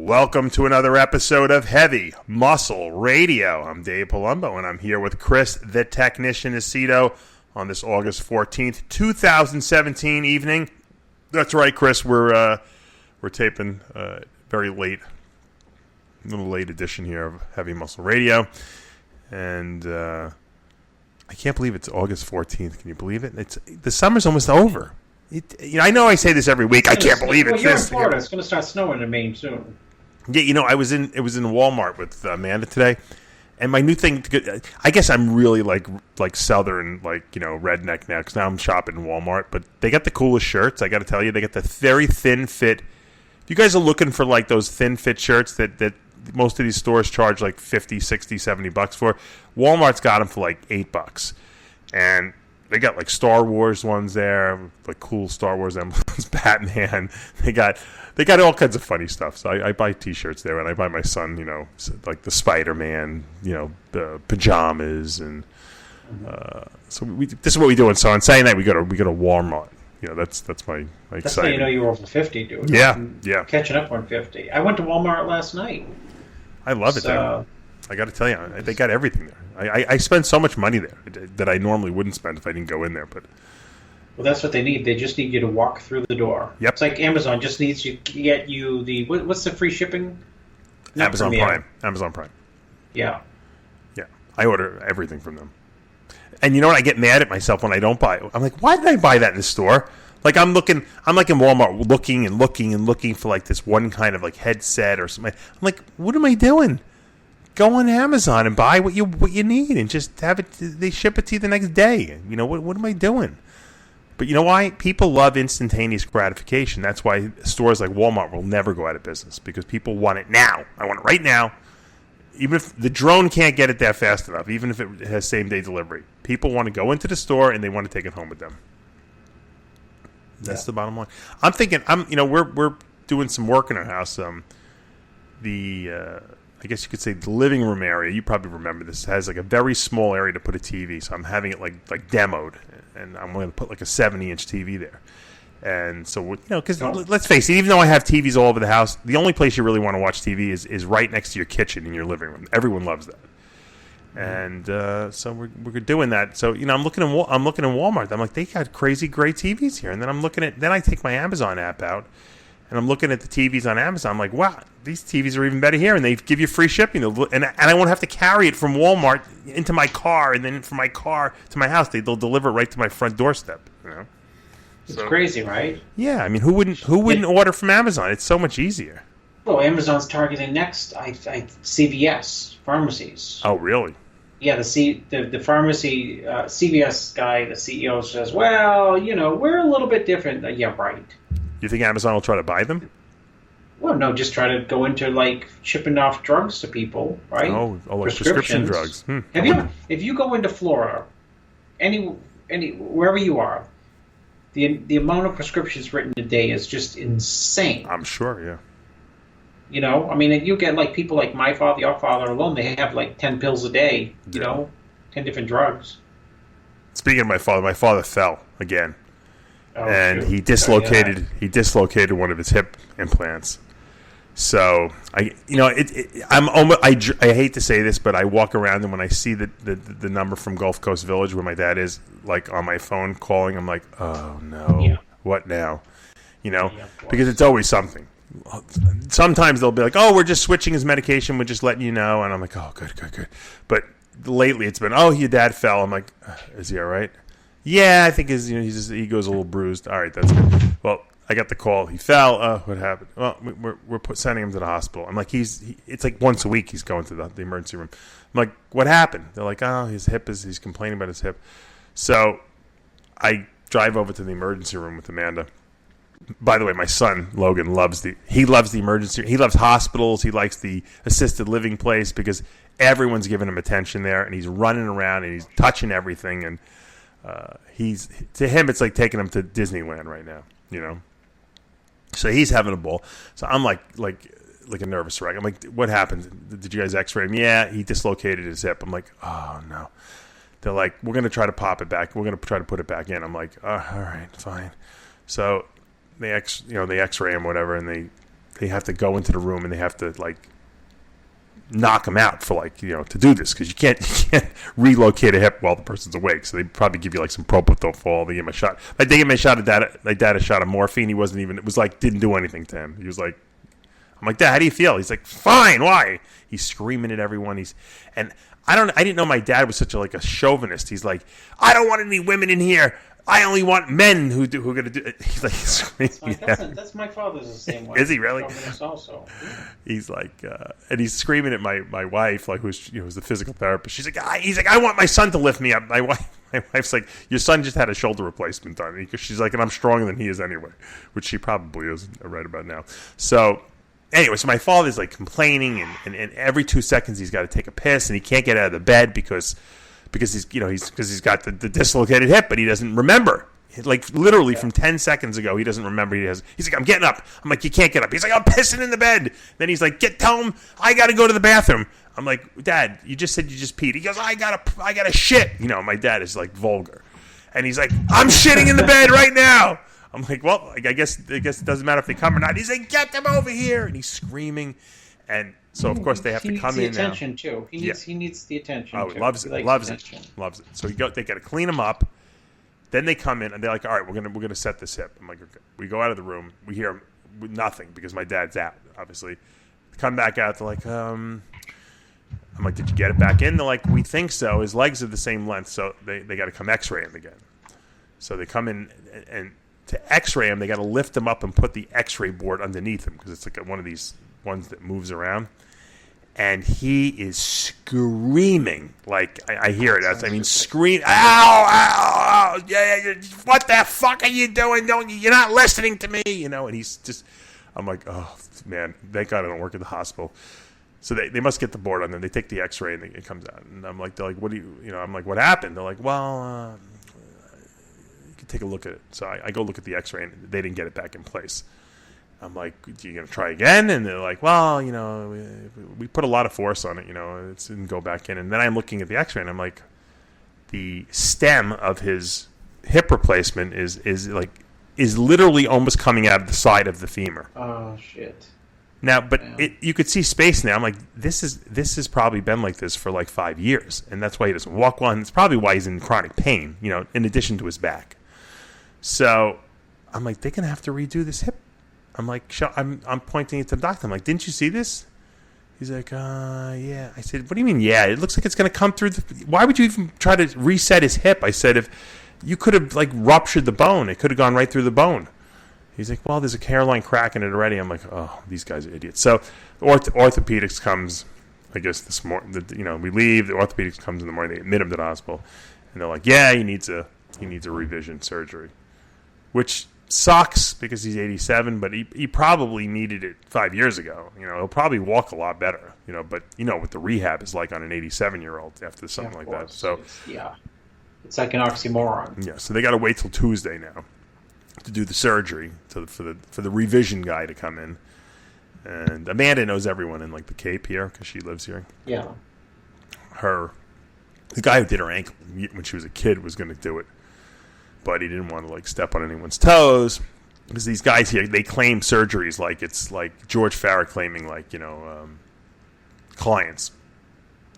Welcome to another episode of Heavy Muscle Radio. I'm Dave Palumbo, and I'm here with Chris, the technician, Aceto, on this August 14th, 2017 evening. That's right, Chris. We're taping very late, a little late edition here of Heavy Muscle Radio, and I can't believe it's August 14th. Can you believe it? The summer's almost over. I know I say this every week. I can't believe it. Well, you're in Florida. It's going to start snowing in Maine soon. Yeah, it was in Walmart with Amanda today, and my new thing. I guess I'm really like Southern, redneck now, because now I'm shopping in Walmart. But they got the coolest shirts. I got to tell you, they got the very thin fit. If you guys are looking for like those thin fit shirts that most of these stores charge like $50, $60, $70 for, Walmart's got them for like $8, and they got like Star Wars ones there, like cool Star Wars emblems, Batman. They got all kinds of funny stuff. So I buy T-shirts there, and I buy my son, like the Spider-Man, pajamas, and so this is what we do. And so on Saturday night we go to Walmart. That's my excitement. That's how you know you're over 50, dude. Yeah. Catching up on 50. I went to Walmart last night. I love it there. I got to tell you, they got everything there. I spend so much money there that I normally wouldn't spend if I didn't go in there. But well, that's what they need. They just need you to walk through the door. Yep. It's like Amazon just needs to get you the what's the free shipping? Amazon Prime. Amazon Prime. Yeah. Yeah. I order everything from them. And you know what? I get mad at myself when I don't buy it. I'm like, why did I buy that in the store? Like I'm like in Walmart looking for like this one kind of like headset or something. I'm like, what am I doing? Go on Amazon and buy what you need and just have it. They ship it to you the next day. What am I doing? But you know why? People love instantaneous gratification. That's why stores like Walmart will never go out of business, because people want it now. I want it right now. Even if the drone can't get it that fast enough, even if it has same-day delivery, people want to go into the store and they want to take it home with them. That's the bottom line. I'm thinking. We're doing some work in our house. I guess you could say the living room area, you probably remember this, has like a very small area to put a TV. So I'm having it like demoed, and I'm going to put like a 70-inch TV there. And so, because let's face it, even though I have TVs all over the house, the only place you really want to watch TV is right next to your kitchen in your living room. Everyone loves that. And so we're doing that. So I'm looking in Walmart. I'm like, they got crazy great TVs here. And then then I take my Amazon app out, and I'm looking at the TVs on Amazon. I'm like, wow, these TVs are even better here, and they give you free shipping. And I won't have to carry it from Walmart into my car, and then from my car to my house. They'll deliver it right to my front doorstep. It's crazy, right? Yeah, I mean, who wouldn't order from Amazon? It's so much easier. Well, Amazon's targeting next, CVS pharmacies. Oh, really? Yeah, the pharmacy CVS guy, the CEO says, well, we're a little bit different. Yeah, right. You think Amazon will try to buy them? Well, no, just try to go into like shipping off drugs to people, right? Oh, like prescription drugs. If you go into Florida, any wherever you are, the amount of prescriptions written a day is just insane. I'm sure, yeah. You get like people like my father, your father alone, they have like 10 pills a day, 10 different drugs. Speaking of my father fell again. And he dislocated one of his hip implants. So I hate to say this, but I walk around, and when I see the number from Gulf Coast Village where my dad is, like on my phone calling, I'm like, oh no, what now? Because it's always something. Sometimes they'll be like, oh, we're just switching his medication, we're just letting you know, and I'm like, oh, good. But lately it's been, oh, your dad fell. I'm like, is he all right? Yeah, I think his ego's a little bruised. All right, that's good. Well, I got the call. He fell. What happened? Well, we're sending him to the hospital. I'm like, it's like once a week he's going to the emergency room. I'm like, what happened? They're like, oh, he's complaining about his hip. So I drive over to the emergency room with Amanda. By the way, my son Logan loves the emergency. He loves hospitals. He likes the assisted living place because everyone's giving him attention there, and he's running around and he's touching everything, and to him it's like taking him to Disneyland right now, So he's having a ball. So I'm like a nervous wreck. I'm like, what happened? Did you guys X-ray him? Yeah, he dislocated his hip. I'm like, oh no. They're like, we're gonna try to pop it back. We're gonna try to put it back in. I'm like, oh, all right, fine. So they X-ray him, whatever, and they have to go into the room and they have to like knock him out for like, you know, to do this, because you can't relocate a hip while the person's awake. So they probably give you like some propofol. They give him a shot. Like they gave him a shot of that. Like dad a shot of morphine. He wasn't even. It was like didn't do anything to him. He was like, I'm like, Dad, how do you feel? He's like, fine. Why? He's screaming at everyone. And I didn't know my dad was such a chauvinist. He's like, I don't want any women in here. I only want men who are going to do it. He's like screaming. That's my father's the same way. Is he really? Also. Yeah. He's like, and he's screaming at my wife, like who's the physical therapist. She's like, I want my son to lift me up. My wife's like, your son just had a shoulder replacement done. Because she's like, and I'm stronger than he is anyway, which she probably is right about now. So anyway, so my father's like complaining, and every 2 seconds he's got to take a piss, and he can't get out of the bed because he's got the dislocated hip, but he doesn't remember. Like literally from 10 seconds ago, he doesn't remember. He's like, I'm getting up. I'm like, you can't get up. He's like, I'm pissing in the bed. Then he's like, tell him I got to go to the bathroom. I'm like, Dad, you just said you just peed. He goes, I gotta shit. You know, my dad is like vulgar, and he's like, I'm shitting in the bed right now. I'm like, well, I guess it doesn't matter if they come or not. He's like, get them over here, and he's screaming, and so of course they have to come in now. He needs the attention too. He needs the attention. Oh, he loves it. So they got to clean him up. Then they come in and they're like, all right, we're gonna set this hip. I'm like, okay. We go out of the room. We hear nothing because my dad's out, obviously. Come back out. They're like, I'm like, did you get it back in? They're like, we think so. His legs are the same length, so they got to come X-ray him again. So they come in and to X-ray him, they got to lift him up and put the X-ray board underneath him because it's like one of these ones that moves around. And he is screaming, like I hear it. Scream! Ow! Ow! Ow! Yeah! What the fuck are you doing? You're not listening to me, you know? And he's just, I'm like, oh man, thank God I don't work at the hospital. So they must get the board on them. They take the X-ray and it comes out. And I'm like, they're like, what do you know? I'm like, what happened? They're like, well, you can take a look at it. So I go look at the X-ray and they didn't get it back in place. I'm like, are you going to try again? And they're like, well, you know, we put a lot of force on it, you know, it didn't go back in. And then I'm looking at the X-ray and I'm like, the stem of his hip replacement is literally almost coming out of the side of the femur. Oh shit! Now, but you could see space now. I'm like, this has probably been like this for like 5 years, and that's why he doesn't walk well. And it's probably why he's in chronic pain, you know, in addition to his back. So I'm like, they're gonna have to redo this hip. I'm like, I'm pointing it to the doctor. I'm like, didn't you see this? He's like, yeah. I said, what do you mean, yeah? It looks like it's going to come through. Why would you even try to reset his hip? I said, if you could have like ruptured the bone, it could have gone right through the bone. He's like, well, there's a hairline crack in it already. I'm like, oh, these guys are idiots. So orthopedics comes, I guess this morning. You know, we leave. The orthopedics comes in the morning. They admit him to the hospital, and they're like, yeah, he needs a revision surgery, which sucks because he's 87, but he probably needed it 5 years ago. You know, he'll probably walk a lot better, you know, but you know what the rehab is like on an 87-year-old after something like that. So it's like an oxymoron. Yeah, so they got to wait till Tuesday now to do the surgery for the revision guy to come in. And Amanda knows everyone in like the Cape here because she lives here. Yeah. The guy who did her ankle when she was a kid was going to do it, but he didn't want to like step on anyone's toes because these guys here, they claim surgeries like it's like George Farah claiming like, you know, clients.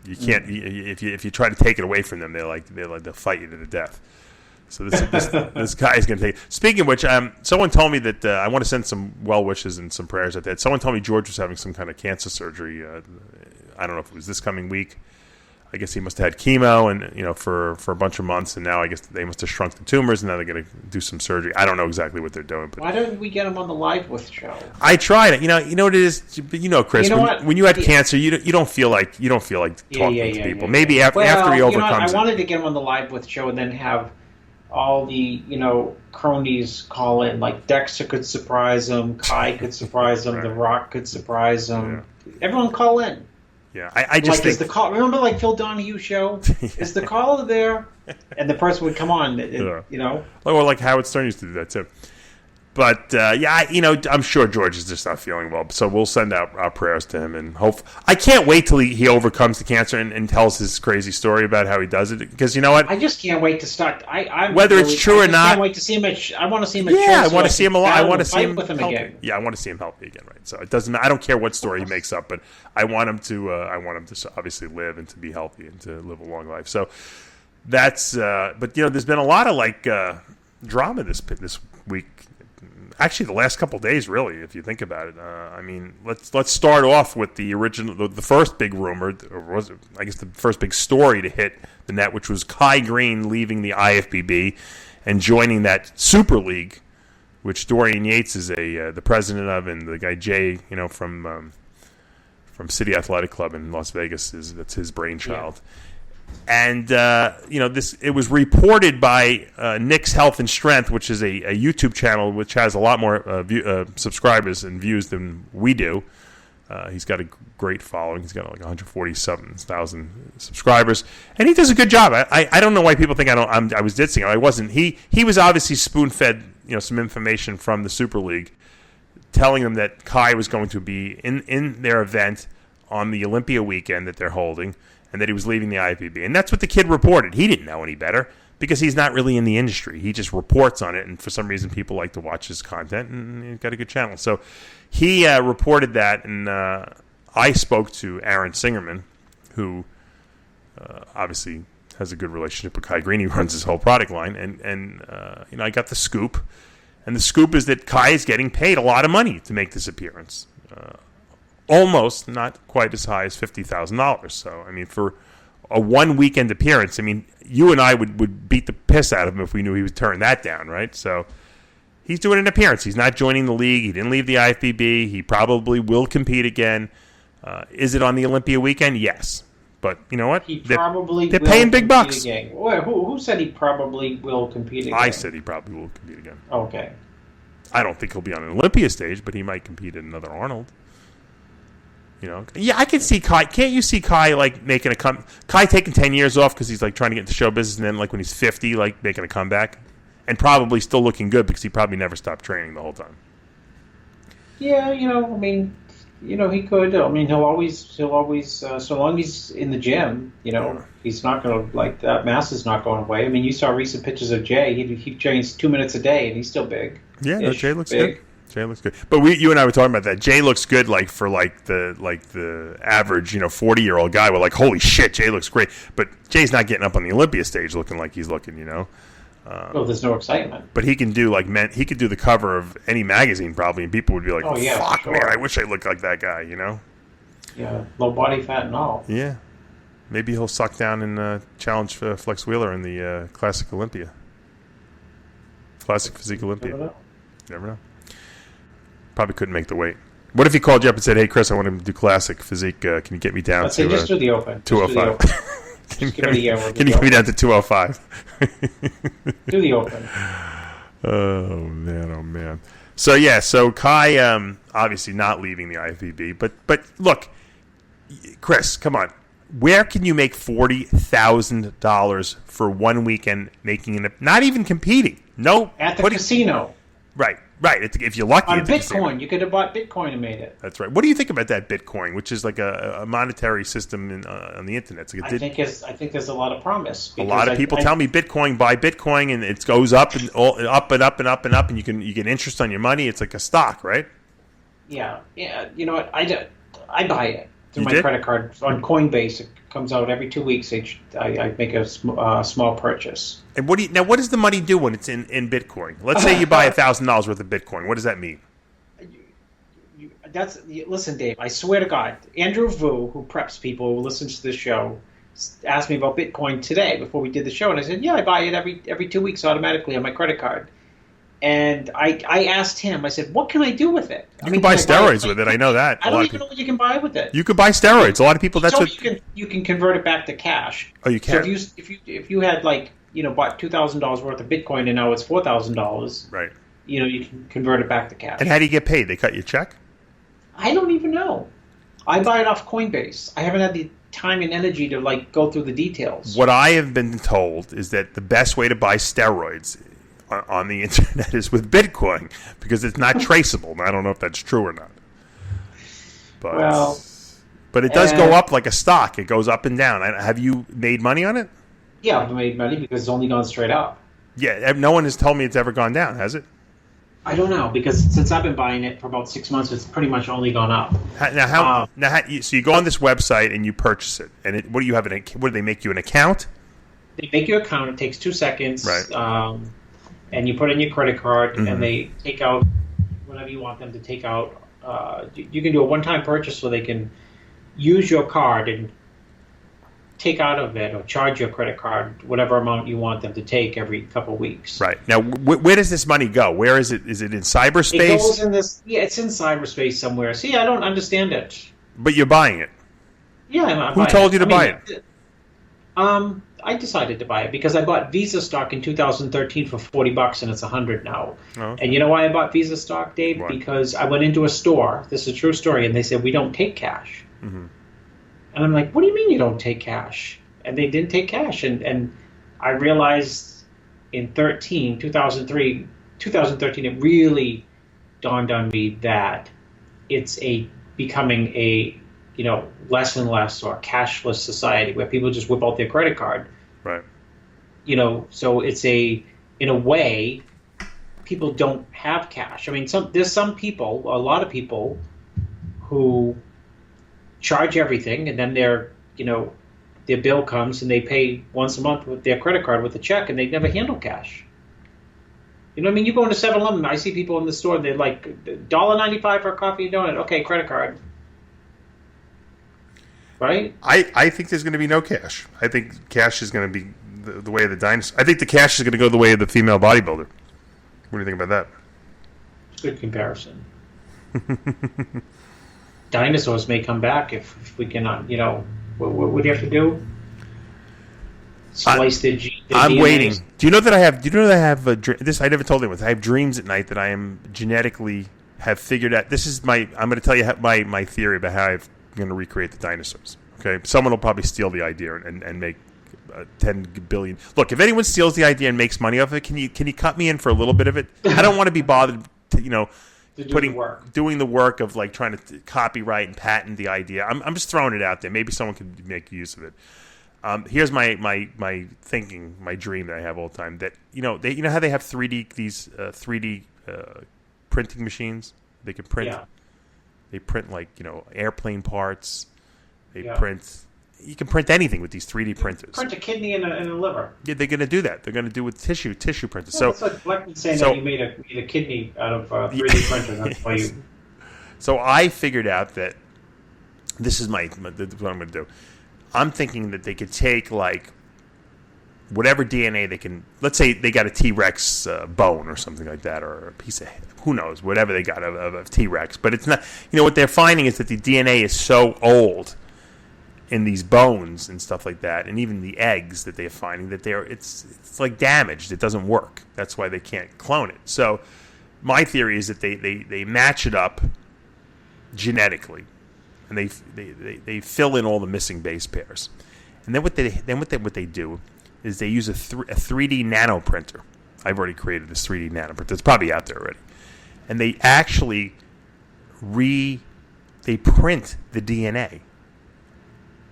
You can't if you try to take it away from them, they'll fight you to the death. So this guy is going to take. Speaking of which, someone told me that I want to send some well wishes and some prayers at that. Someone told me George was having some kind of cancer surgery. I don't know if it was this coming week. I guess he must have had chemo and, you know, for a bunch of months, and now I guess they must have shrunk the tumors, and now they're going to do some surgery. I don't know exactly what they're doing. But why don't we get him on the Live With show? I tried it. You know what it is. You know, Chris. When you had cancer, you don't feel like talking to people. Maybe after he overcomes. I wanted to get him on the Live With show and then have all the cronies call in. Like Dexter could surprise him, Kai could surprise him, The Rock could surprise him. Yeah. Everyone call in. Yeah, I just think... Is the call, remember like Phil Donahue show? Yeah. Is the caller there? And the person would come on, you know? Or like Howard Stern used to do that too. But I'm sure George is just not feeling well. So we'll send out our prayers to him, and hope. I can't wait till he overcomes the cancer and tells his crazy story about how he does it. Because you know what? I just can't wait to start. Whether it's true or not, I can't wait to see him. I want to see him. I want to see him alive. I want to see him with him healthy. again. Yeah, I want to see him healthy again. Right. So it doesn't. I don't care what story he makes up, but I want him to. I want him to obviously live and to be healthy and to live a long life. So that's. But there's been a lot of drama this week. Actually, the last couple of days, really, if you think about it. Let's start off with the first big rumor, or was it? I guess the first big story to hit the net, which was Kai Greene leaving the IFBB and joining that Super League, which Dorian Yates is the president of, and the guy Jay, from City Athletic Club in Las Vegas that's his brainchild. Yeah. And it was reported by Nick's Health and Strength, which is a YouTube channel which has a lot more subscribers and views than we do. He's got a great following. He's got like 147,000 subscribers, and he does a good job. I don't know why people think I was ditzing him. I wasn't. He was obviously spoon-fed some information from the Super League, telling them that Kai was going to be in their event on the Olympia weekend that they're holding, and that he was leaving the IFBB. And that's what the kid reported. He didn't know any better because he's not really in the industry. He just reports on it, and for some reason people like to watch his content, and he's got a good channel. So he reported that, and I spoke to Aaron Singerman, who obviously has a good relationship with Kai Greene. He runs his whole product line, and I got the scoop. And the scoop is that Kai is getting paid a lot of money to make this appearance. Almost, not quite as high as $50,000. So, for a one-weekend appearance, you and I would beat the piss out of him if we knew he would turn that down, right? So, he's doing an appearance. He's not joining the league. He didn't leave the IFBB. He probably will compete again. Is it on the Olympia weekend? Yes. But you know what? They're paying big bucks. Again. Who said he probably will compete again? I said he probably will compete again. Okay. I don't think he'll be on an Olympia stage, but he might compete at another Arnold. Yeah, I can see Kai. Can't you see Kai making Kai taking 10 years off because he's trying to get into show business, and then when he's 50, making a comeback, and probably still looking good because he probably never stopped training the whole time. Yeah, he could. He'll always. So long as he's in the gym, he's not going to that mass is not going away. You saw recent pictures of Jay. He trains 2 minutes a day, and he's still big. Yeah, no, Jay looks big. Jay looks good, but you and I were talking about that. Jay looks good, for the average 40-year-old guy. We're holy shit, Jay looks great. But Jay's not getting up on the Olympia stage looking like he's looking. There's no excitement. But he can do he could do the cover of any magazine probably, and people would be like, "Oh yeah, fuck sure. Man, I wish I looked like that guy." Yeah, low body fat and all. Yeah, maybe he'll suck down and challenge Flex Wheeler in the Classic Olympia, Classic Physique Olympia. Never know. Probably couldn't make the weight. What if he called you up and said, "Hey, Chris, I want to do Classic Physique. Can you get me down to just do the Open? 205? Can you get me down to 205? Do the Open. Oh man. So Kai obviously not leaving the IFBB, but look, Chris, come on. Where can you make $40,000 for 1 weekend not even competing? No, at the casino. Right. If you're lucky. On Bitcoin. You could have bought Bitcoin and made it. That's right. What do you think about that Bitcoin, which is like a monetary system on the internet? I think there's a lot of promise. A lot of people tell me buy Bitcoin, and it goes up and up and up and up and up, and you get interest on your money. It's like a stock, right? Yeah. You know what? I buy it through my credit card on Coinbase. It comes out every 2 weeks. I make a small purchase. And what does the money do when it's in Bitcoin? Let's say you buy $1,000 worth of Bitcoin. What does that mean? Listen, Dave. I swear to God, Andrew Vu, who preps people who listens to this show, asked me about Bitcoin today before we did the show, and I said, "Yeah, I buy it every 2 weeks automatically on my credit card." And I asked him, I said, "What can I do with it?" You can buy steroids with it. I know that. I don't even know what you can buy with it. You could buy steroids. A lot of people. You can convert it back to cash. Oh, you can. So if you had bought $2,000 worth of Bitcoin and now it's $4,000. Right. You can convert it back to cash. And how do you get paid? They cut you a check? I don't even know. I buy it off Coinbase. I haven't had the time and energy to go through the details. What I have been told is that the best way to buy steroids on the internet is with Bitcoin because it's not traceable. And I don't know if that's true or not. But it does go up like a stock. It goes up and down. Have you made money on it? Yeah, I've made money because it's only gone straight up. Yeah, no one has told me it's ever gone down, has it? I don't know, because since I've been buying it for about 6 months, it's pretty much only gone up. So you go on this website and you purchase it, and what do you have? What do they make you, an account? They make you an account. It takes 2 seconds, right? And you put in your credit card, and they take out whatever you want them to take out. You can do a one-time purchase, so they can use your card and take out of it or charge your credit card whatever amount you want them to take every couple of weeks. Right. Now, where does this money go? Where is it? Is it in cyberspace? It goes in this. Yeah, it's in cyberspace somewhere. See, I don't understand it. But you're buying it. Yeah, I'm buying it. Who told you to buy it? I decided to buy it because I bought Visa stock in 2013 for $40, and it's $100 now. Oh, okay. And you know why I bought Visa stock, Dave? Why? Because I went into a store. This is a true story, and they said we don't take cash. Mm-hmm. And I'm like, what do you mean you don't take cash? And they didn't take cash. And I realized in 2013, it really dawned on me that it's becoming a less and less or cashless society where people just whip out their credit card. Right. So it's in a way, people don't have cash. I mean, there's some people, a lot of people who charge everything, and then their bill comes and they pay once a month with their credit card with a check, and they never handle cash. You know what I mean? You go into 7-Eleven, I see people in the store, they're like $1.95 for a coffee and donut. Okay, credit card. Right? I think there's going to be no cash. I think cash is going to be the way of the dinosaur. I think the cash is going to go the way of the female bodybuilder. What do you think about that? Good comparison. Dinosaurs may come back if we cannot, what do you have to do? Slice the I'm DNA. waiting. Do you know that I have this? I never told anyone. I have dreams at night that I am genetically have figured out. This is I'm going to tell you my theory about how I'm going to recreate the dinosaurs. Okay, someone will probably steal the idea and make 10 billion. Look, if anyone steals the idea and makes money off it, can you cut me in for a little bit of it? I don't want to be bothered to, doing the work of like trying to copyright and patent the idea. I'm just throwing it out there. Maybe someone could make use of it. Here's my thinking, my dream that I have all the time. That how they have 3D printing machines. They can print. Yeah. They print like airplane parts. They print. You can print anything with these 3D printers. Print a kidney and a liver. Yeah, they're going to do that. They're going to do with tissue printers. Yeah, so it's like Blackman saying that you made a kidney out of 3D printer. That's why you. So I figured out that this is what I'm going to do. I'm thinking that they could take like whatever DNA they can. Let's say they got a T-Rex bone or something like that, or a piece of who knows, whatever they got of T-Rex. But it's not. What they're finding is that the DNA is so old in these bones and stuff like that, and even the eggs that they're finding that it's like damaged. It doesn't work. That's why they can't clone it. So my theory is that they match it up genetically, and they fill in all the missing base pairs. And then what they do is they use a 3D nano printer. I've already created this 3D nano printer. It's probably out there already. And they actually they print the DNA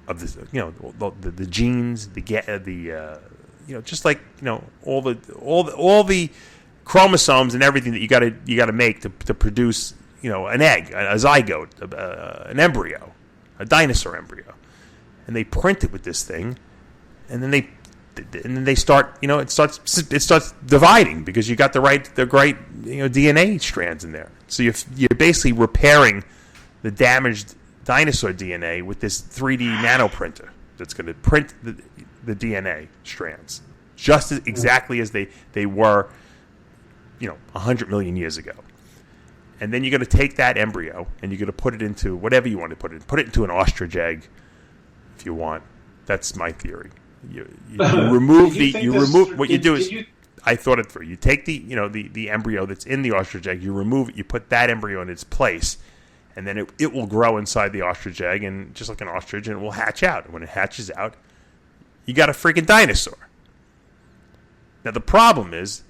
of this, the genes, just like all the chromosomes and everything that you got to make to produce an egg, a zygote, an embryo, a dinosaur embryo, and they print it with this thing, and then they start it starts dividing because you got the right DNA strands in there. So you're basically repairing the damaged dinosaur DNA with this 3D nano printer that's going to print the DNA strands just exactly as they were 100 million years ago. And then you're going to take that embryo and you're going to put it into whatever you want to put it in. Put it into an ostrich egg if you want. That's my theory. You remove what you do is I thought it through. You take the embryo that's in the ostrich egg, you remove it, you put that embryo in its place. And then it will grow inside the ostrich egg, and just like an ostrich, and it will hatch out. And when it hatches out, you got a freaking dinosaur. Now, the problem is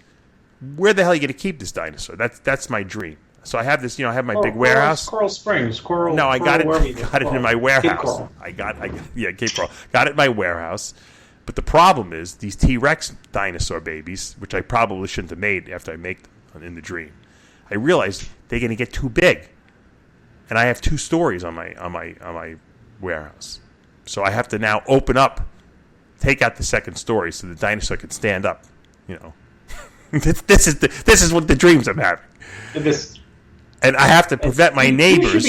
where the hell are you going to keep this dinosaur? That's my dream. So I have this, I have my big warehouse. Coral Springs, Coral. No, I got Coral, it. Got it in my warehouse. Cape Coral. Got it in my warehouse. But the problem is these T-Rex dinosaur babies, which I probably shouldn't have made after I make them in the dream. I realized they're going to get too big, and I have 2 stories on my warehouse. So I have to now open up, take out the second story so the dinosaur can stand up. This is what the dreams I'm having. And I have to prevent my neighbors.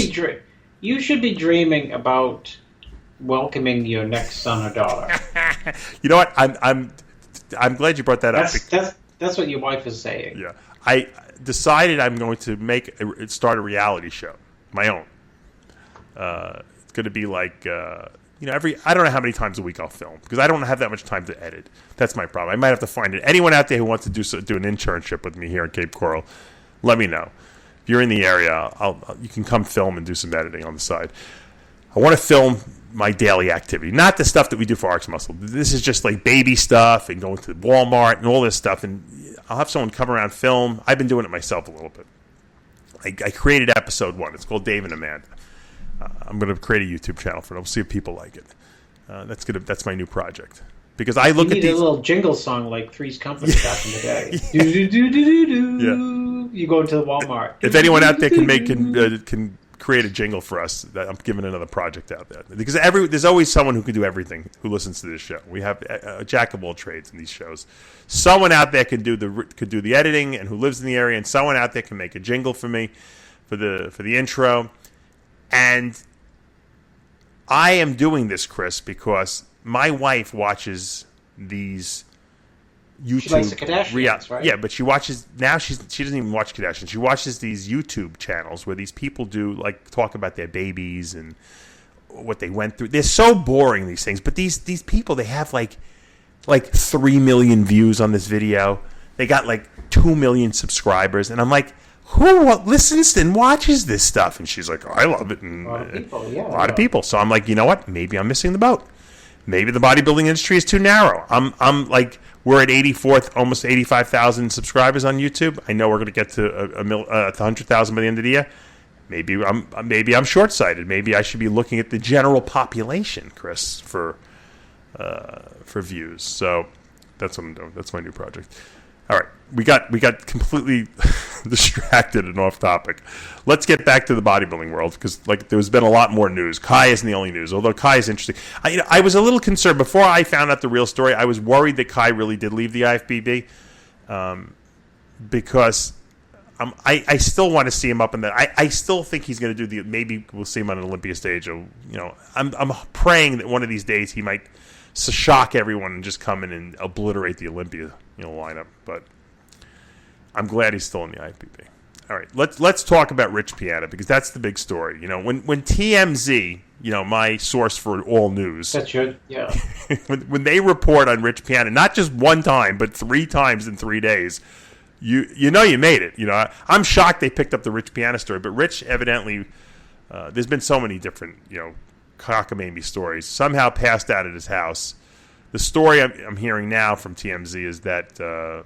You should be dreaming about welcoming your next son or daughter. You know what? I'm glad you brought that up. That's what your wife is saying. Yeah, I decided I'm going to start a reality show, my own. It's going to be like I don't know how many times a week I'll film because I don't have that much time to edit. That's my problem. I might have to find it. Anyone out there who wants to do an internship with me here in Cape Coral, let me know. If you're in the area, you can come film and do some editing on the side. I want to film my daily activity, not the stuff that we do for RxMuscle. This is just like baby stuff and going to Walmart and all this stuff. And I'll have someone come around film. I've been doing it myself a little bit. I created episode 1. It's called Dave and Amanda. I'm going to create a YouTube channel for it. We'll see if people like it. That's my new project. Because I look at these... a little jingle song like Three's Company back in the day. Do-do-do-do-do-do. Yeah. You go into the Walmart. If anyone out there can create a jingle for us, I'm giving another project out there. Because there's always someone who can do everything who listens to this show. We have a jack of all trades in these shows. Someone out there could do the editing and who lives in the area, and someone out there can make a jingle for me for the intro. And I am doing this, Chris, because my wife watches these YouTube. She likes the Kardashians, right? Yeah, but she watches now. She doesn't even watch Kardashians. She watches these YouTube channels where these people do talk about their babies and what they went through. They're so boring, these things. But these people, they have like 3 million views on this video. They got 2 million subscribers, and I'm like, who listens and watches this stuff? And she's like, oh, I love it. And a lot of people, yeah. A lot of people. So I'm like, you know what? Maybe I'm missing the boat. Maybe the bodybuilding industry is too narrow. I'm like, we're at 84th, almost 85,000 subscribers on YouTube. I know we're going to get to 100,000 by the end of the year. Maybe I'm short-sighted. Maybe I should be looking at the general population, Chris, for views. So that's what I'm doing. That's my new project. All right, we got completely distracted and off topic. Let's get back to the bodybuilding world because there's been a lot more news. Kai isn't the only news, although Kai is interesting. I was a little concerned before I found out the real story. I was worried that Kai really did leave the IFBB because I still want to see him up in that. I still think he's going to do maybe we'll see him on an Olympia stage. Or, I'm praying that one of these days he might shock everyone and just come in and obliterate the Olympia lineup. But I'm glad he's still in the IFBB. All right, let's talk about Rich Piana because that's the big story. When TMZ, my source for all news, that's your, yeah. when they report on Rich Piana, not just one time but 3 times in 3 days, you made it. I'm shocked they picked up the Rich Piana story, but Rich evidently, there's been so many different cockamamie stories. Somehow passed out at his house. The story I'm hearing now from TMZ is that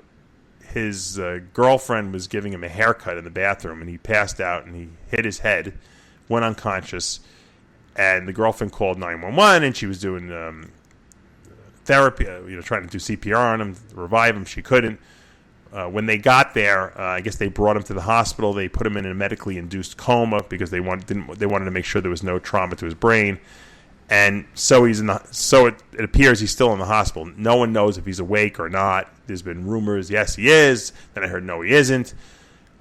his girlfriend was giving him a haircut in the bathroom, and he passed out and he hit his head, went unconscious, and the girlfriend called 911, and she was doing therapy, trying to do CPR on him, revive him. She couldn't. When they got there, I guess they brought him to the hospital. They put him in a medically induced coma because they wanted to make sure there was no trauma to his brain. And so it appears he's still in the hospital. No one knows if he's awake or not. There's been rumors, yes, he is. Then I heard, no, he isn't.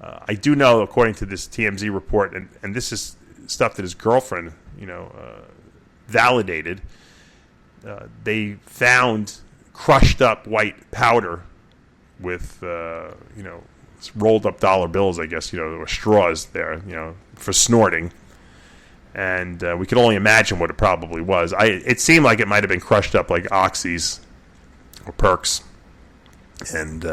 I do know, according to this TMZ report, and this is stuff that his girlfriend, validated. They found crushed up white powder with rolled up dollar bills, I guess, or straws there, for snorting. And we could only imagine what it probably was. It seemed like it might have been crushed up like Oxys or Perks, and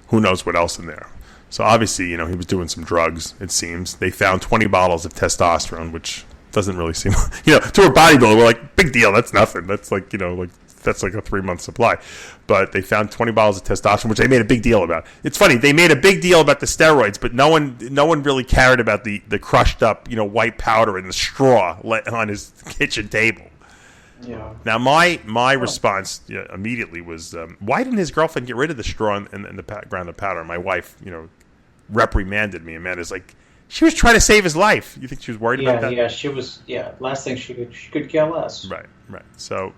who knows what else in there. So obviously, he was doing some drugs, it seems. They found 20 bottles of testosterone, which doesn't really seem, to a bodybuilder, we're like, big deal, that's nothing. That's like, like that's like a 3-month supply. But they found 20 bottles of testosterone, which they made a big deal about. It's funny, they made a big deal about the steroids, but no one really cared about the crushed up, white powder in the straw on his kitchen table. Yeah. Now my response immediately was, why didn't his girlfriend get rid of the straw and the ground of powder? My wife, reprimanded me. Amanda's like, she was trying to save his life. You think she was worried about that? Yeah, she was. Yeah, last thing she could care less. Right. So,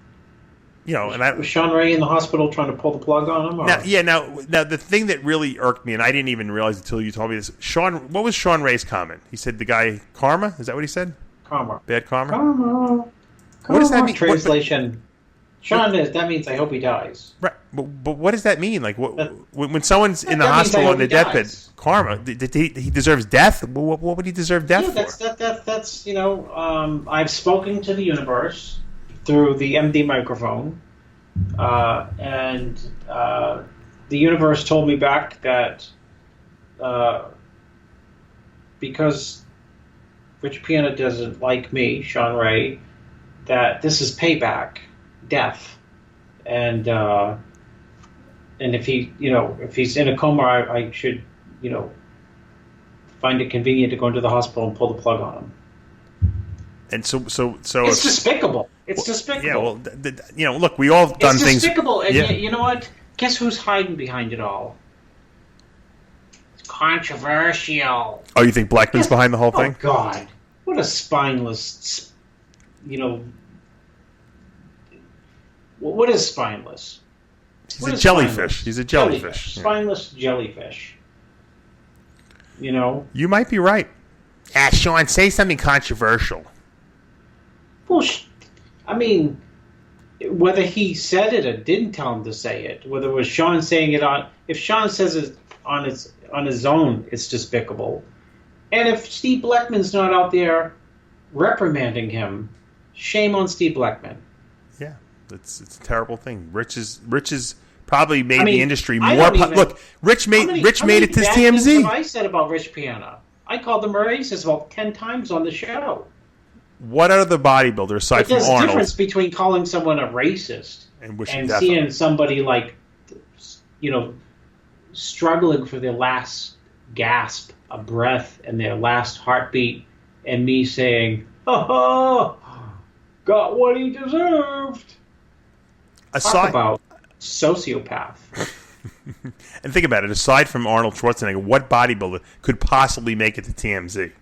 was Sean Ray in the hospital trying to pull the plug on him? Or? Now the thing that really irked me, and I didn't even realize until you told me this, what was Sean Ray's comment? He said the guy karma. Is that what he said? Karma. Bad karma. Karma. What does that mean? Translation. Sean, that means I hope he dies. Right, but what does that mean? Like, when somene's in the hospital on the deathbed, karma, he deserves death? What would he deserve death for? That's I've spoken to the universe through the MD microphone, and the universe told me back that because Rich Piana doesn't like me, Sean Ray, that this is payback. Death, and if he's in a coma, I should find it convenient to go into the hospital and pull the plug on him. And so it's despicable. It's despicable. Yeah, well, look, we all done things. It's despicable, and you know what? Guess who's hiding behind it all? It's controversial. Oh, you think Blackman's behind the whole thing? Oh God, what a spineless, What is spineless? He's a jellyfish. He's a jellyfish. Spineless jellyfish. You might be right. Sean, say something controversial. Well, whether he said it or didn't tell him to say it, whether it was Sean saying it if Sean says it on his own, it's despicable. And if Steve Blackman's not out there reprimanding him, shame on Steve Blackman. Yeah. It's a terrible thing. Rich is probably made the industry more. Look, Rich made it to TMZ. What I said about Rich Piana, I called him a racist about 10 times on the show. What other bodybuilder aside from Arnold? There's a difference between calling someone a racist and seeing somebody struggling for their last gasp of breath and their last heartbeat, and me saying, "Oh, got what he deserved." Talk about sociopath. And think about it. Aside from Arnold Schwarzenegger, what bodybuilder could possibly make it to TMZ?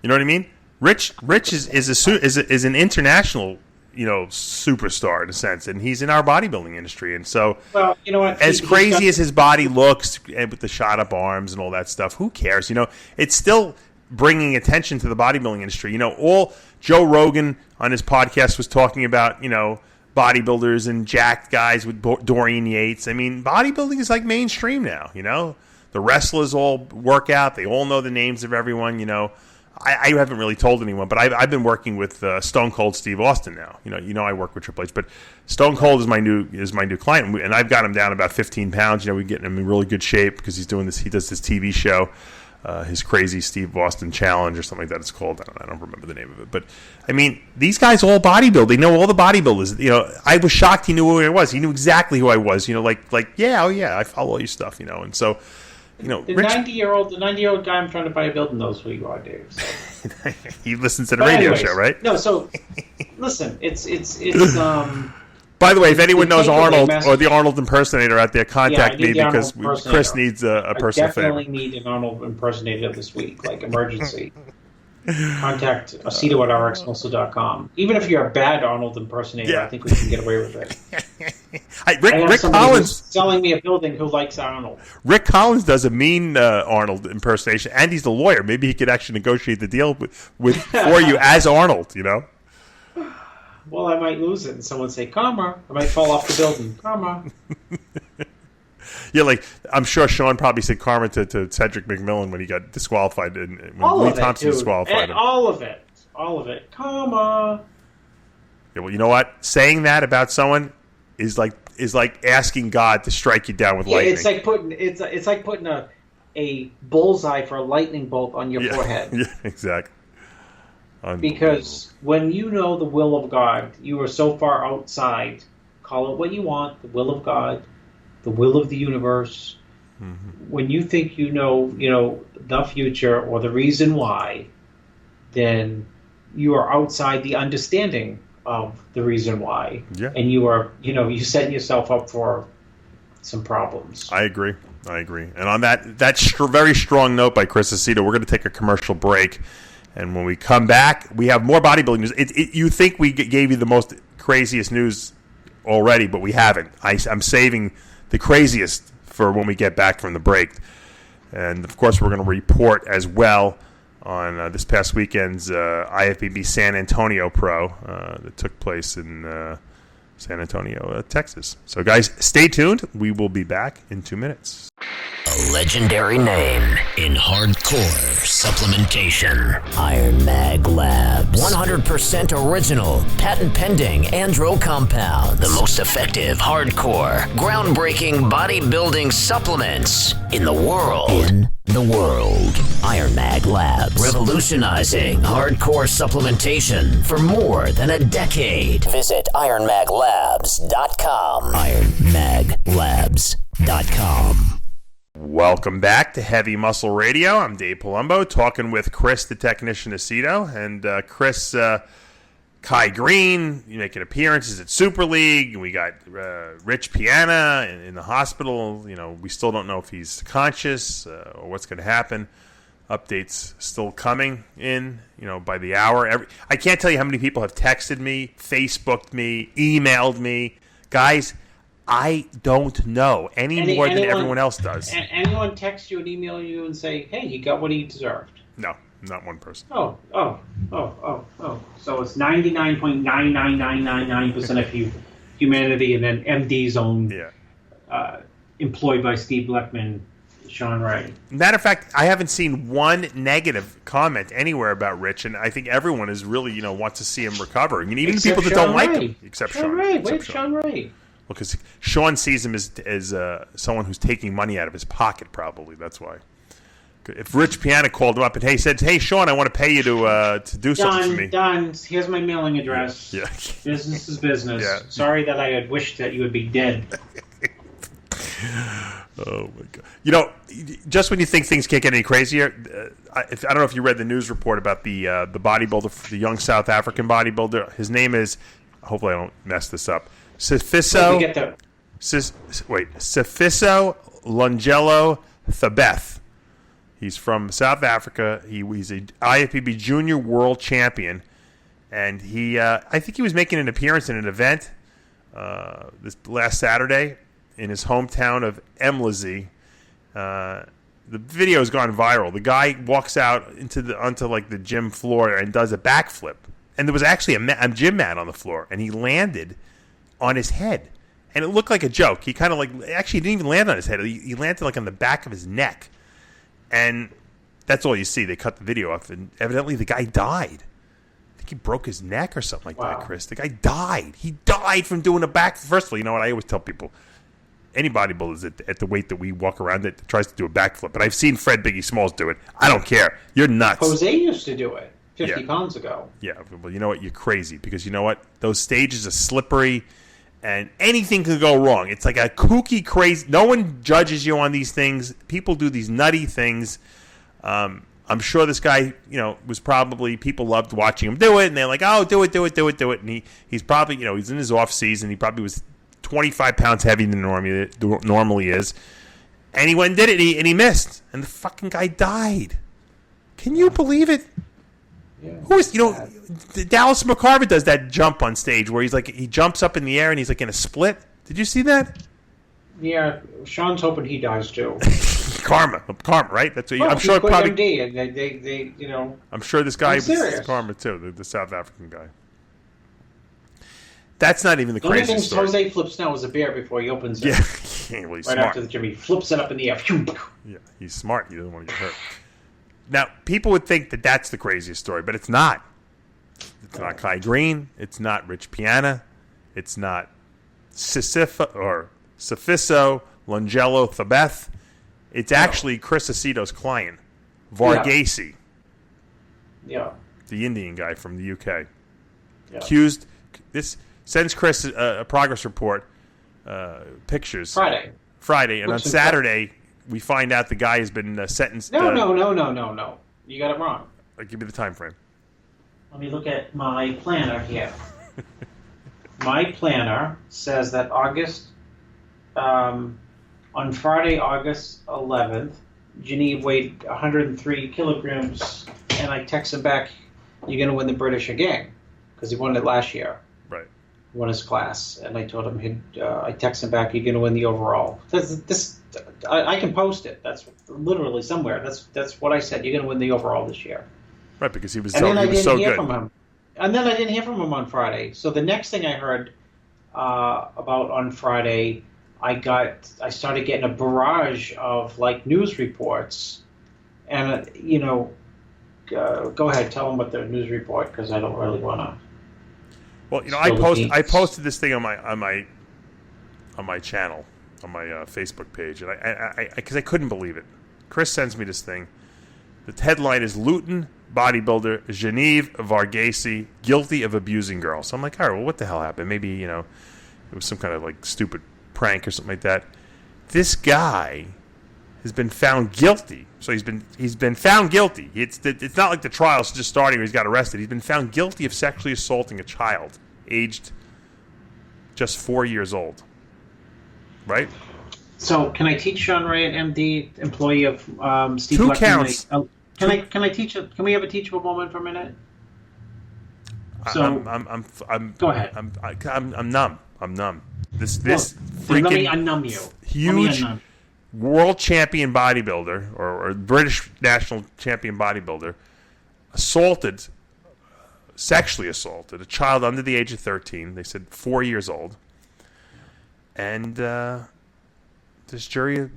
You know what I mean? Rich is an international superstar in a sense, and he's in our bodybuilding industry. And so, well, you know what? As crazy as his body looks, and with the shot up arms and all that stuff, who cares? It's still bringing attention to the bodybuilding industry. All Joe Rogan on his podcast was talking about, bodybuilders and jacked guys with Dorian Yates. I mean, bodybuilding is like mainstream now, The wrestlers all work out. They all know the names of everyone, I haven't really told anyone, but I've been working with Stone Cold Steve Austin now. I work with Triple H, but Stone Cold is my new client, and I've got him down about 15 pounds. We get him in really good shape because he's doing this. He does this TV show. His crazy Steve Austin Challenge or something like that it's called. I don't remember the name of it. But, these guys all bodybuild. They know all the bodybuilders. I was shocked he knew who I was. He knew exactly who I was. I follow all your stuff, And so, the 90-year-old guy I'm trying to buy a building knows who you are, Dave. So. He listens to the radio show, right? No, so, listen, it's By the way, if anyone knows Arnold or the Arnold impersonator out there, contact me because Chris needs a personal favor. I definitely need an Arnold impersonator this week, like emergency. Contact Aceto at RxMuscle.com. Even if you're a bad Arnold impersonator, I think we can get away with it. Rick Collins selling me a building who likes Arnold. Rick Collins does a mean Arnold impersonation, and he's the lawyer. Maybe he could actually negotiate the deal for you as Arnold. Well, I might lose it, and someone say, "Karma." I might fall off the building. Karma. Yeah, I'm sure Sean probably said karma to Cedric McMillan when he got disqualified and when Lee Thompson disqualified him. All of it. Karma. Yeah, well, you know what? Saying that about someone is like asking God to strike you down with lightning. It's like putting a bullseye for a lightning bolt on your forehead. Yeah, exactly. Because when you know the will of God, you are so far outside. Call it what you want, the will of God, the will of the universe. Mm-hmm. When you think you know the future or the reason why, then you are outside the understanding of the reason why. Yeah. And you are, you set yourself up for some problems. I agree. And on that very strong note by Chris Aceto, we're going to take a commercial break. And when we come back, we have more bodybuilding news. You think we gave you the most craziest news already, but we haven't. I'm saving the craziest for when we get back from the break. And, of course, we're going to report as well on this past weekend's IFBB San Antonio Pro that took place in San Antonio, Texas. So, guys, stay tuned. We will be back in 2 minutes. A legendary name in hardcore supplementation. Iron Mag Labs. 100% original, patent pending andro compounds. The most effective hardcore, groundbreaking bodybuilding supplements in the world. Iron Mag Labs. Revolutionizing hardcore supplementation for more than a decade. Visit ironmaglabs.com. ironmaglabs.com. Welcome back to Heavy Muscle Radio. I'm Dave Palumbo, talking with Chris, the technician Aceto, and Chris, Kai Greene making appearances at Super League. We got Rich Piana in the hospital. We still don't know if he's conscious or what's going to happen. Updates still coming in, by the hour. I can't tell you how many people have texted me, Facebooked me, emailed me. Guys, I don't know any more than everyone else does. Anyone text you and email you and say, hey, he got what he deserved? No, not one person. Oh. So it's 99.99999% of humanity, and then MD's own, employed by Steve Bleckman, Sean Ray. Matter of fact, I haven't seen one negative comment anywhere about Rich, and I think everyone is really, wants to see him recover. I mean, even people that don't like him. Except Sean Ray. Sean Ray. Well, because Sean sees him as someone who's taking money out of his pocket, probably. That's why. If Rich Piana called him up and said, "Hey, Sean, I want to pay you to do something for me." Done. Here's my mailing address. Yeah. Business is business. Yeah. Sorry that I had wished that you would be dead. Oh my God! Just when you think things can't get any crazier, I don't know if you read the news report about the bodybuilder, the young South African bodybuilder. His name is, hopefully I don't mess this up, Sifiso Lungelo Thabethe. He's from South Africa. He's a IFBB Junior World Champion, and I think he was making an appearance in an event this last Saturday in his hometown of Emlazi. The video has gone viral. The guy walks out onto like the gym floor and does a backflip, and there was actually a gym mat on the floor, and he landed on his head, and it looked like a joke. He kind of actually didn't even land on his head. He landed like on the back of his neck. And that's all you see. They cut the video off, and evidently the guy died. I think he broke his neck or something like that, Chris. The guy died. He died from doing a back. First of all, you know what? I always tell people, any bodybuilder is at the weight that we walk around that tries to do a backflip. But I've seen Fred Biggie Smalls do it. I don't care. You're nuts. Jose used to do it 50 pounds ago. Yeah, well, you know what? You're crazy because you know what? Those stages are slippery. And anything could go wrong. It's like a kooky, crazy. No one judges you on these things. People do these nutty things. I'm sure this guy, was probably, people loved watching him do it, and they're like, "Oh, do it." And he's probably, he's in his off season. He probably was 25 pounds heavier than normally is, and he went and did it, and he missed, and the fucking guy died. Can you believe it? Yeah, who is, Dallas McCarver does that jump on stage where he jumps up in the air and he's like in a split. Did you see that? Yeah, Sean's hoping he dies too. Karma, right? That's what I'm sure. Probably. MD and they, I'm sure this guy was karma too. The South African guy. That's not even the craziest story. Jose flips now is a bear before he opens it. Yeah, well, he's right smart. After the gym, he flips it up in the air. Yeah, he's smart. He doesn't want to get hurt. Now, people would think that that's the craziest story, but it's not. It's not Kai Greene. It's not Rich Piana. It's not Sifiso Lungelo Thabethe. It's actually Chris Aceto's client, VARGHESE. Yeah. the Indian guy from the UK. Yeah. Accused. This sends Chris a progress report, pictures. Friday, and on Saturday we find out the guy has been sentenced. No. You got it wrong. Give me the time frame. Let me look at my planner here. My planner says that on Friday, August 11th, JENEV weighed 103 kilograms, and I text him back, "You're going to win the British again," because he won it last year. Right. Won his class, and I told him I text him back, "You're going to win the overall." I can post it. That's literally somewhere. That's what I said. You're going to win the overall this year. Right, because he was so good. From him. And then I didn't hear from him on Friday. So the next thing I heard about on Friday, I started getting a barrage of news reports, and go ahead, tell them what the news report, because I don't really want to. Well, I posted this thing on my channel, on my Facebook page, and because I couldn't believe it. Chris sends me this thing. The headline is Luton bodybuilder JENEV VARGHESE guilty of abusing girls. So I'm like, all right, well, what the hell happened? Maybe it was some kind of stupid prank or something like that. This guy has been found guilty. So he's been found guilty. It's not like the trial's just starting or he's got arrested. He's been found guilty of sexually assaulting a child aged just 4 years old. Right? So can I teach Sean Ray, an MD, employee of Steve? 2 counts. Can I teach it? Can we have a teachable moment for a minute? So I'm go ahead. I'm numb. I'm numb. This freaking let me unnumb you. Huge world champion bodybuilder or British national champion bodybuilder sexually assaulted a child under the age of 13. They said 4 years old, and this jury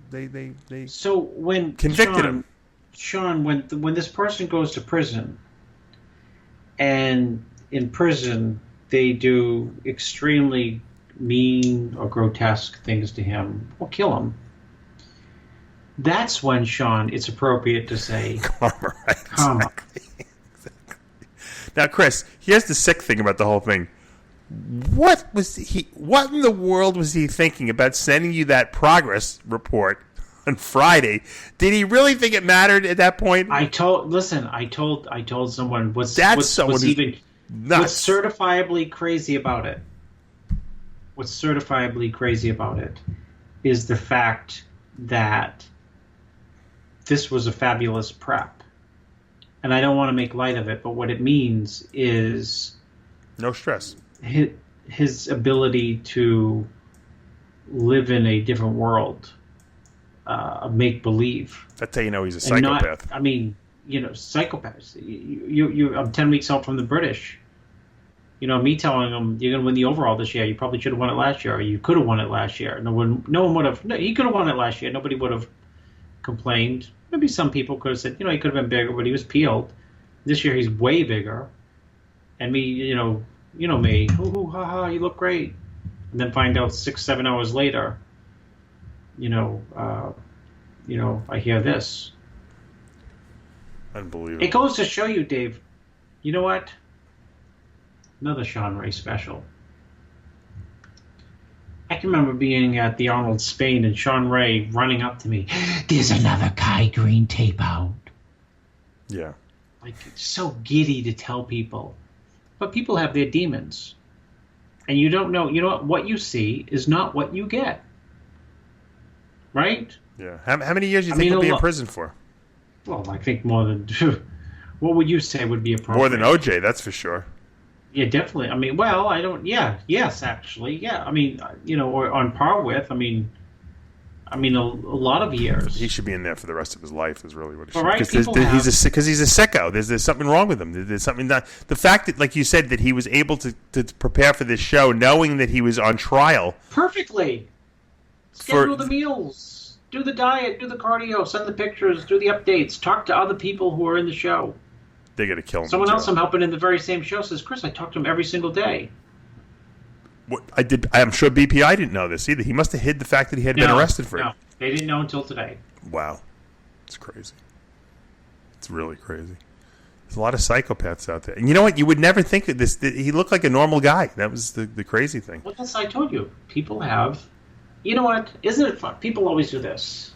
they so when convicted him. Sean, when this person goes to prison, and in prison they do extremely mean or grotesque things to him or kill him, that's when, Sean, it's appropriate to say karma. Right? Karma. Exactly. Now, Chris, here's the sick thing about the whole thing. What in the world was he thinking about sending you that progress report on Friday? Did he really think it mattered at that point? I told someone what's certifiably crazy about it. What's certifiably crazy about it is the fact that this was a fabulous prep. And I don't want to make light of it, but what it means is no stress. His ability to live in a different world. Make believe. That's how you know he's a psychopath. Psychopaths. I'm 10 weeks out from the British. Me telling him you're going to win the overall this year. You probably should have won it last year, or you could have won it last year. No one would have. No, he could have won it last year. Nobody would have complained. Maybe some people could have said, he could have been bigger, but he was peeled. This year he's way bigger. And me, me, hoo ha ha, you look great. And then find out 6-7 hours later. I hear this. Unbelievable. It goes to show you, Dave. You know what? Another Sean Ray special. I can remember being at the Arnold Spain and Sean Ray running up to me. There's another Kai Greene tape out. Yeah. It's so giddy to tell people. But people have their demons. And you don't know. You know what you see is not what you get. Right? Yeah. How many years do you think he'll be in prison for? Well, I think more than... What would you say would be appropriate? More than OJ, that's for sure. Yeah, definitely. I don't... Yeah. Yes, actually. Yeah. Or on par with. A lot of years. He should be in there for the rest of his life is really what he should. Right, because he's a sicko. There's something wrong with him. There's something that... The fact that, like you said, that he was able to prepare for this show knowing that he was on trial... Perfectly. Schedule the meals, do the diet, do the cardio, send the pictures, do the updates, talk to other people who are in the show. They got to kill him. Someone else I'm helping in the very same show says, Chris, I talk to him every single day. What I did, I'm sure BPI didn't know this either. He must have hid the fact that he had been arrested for it. No, they didn't know until today. Wow. It's crazy. It's really crazy. There's a lot of psychopaths out there. And you know what? You would never think that he looked like a normal guy. That was the crazy thing. Well, that's I told you. People have... You know what? Isn't it fun? People always do this.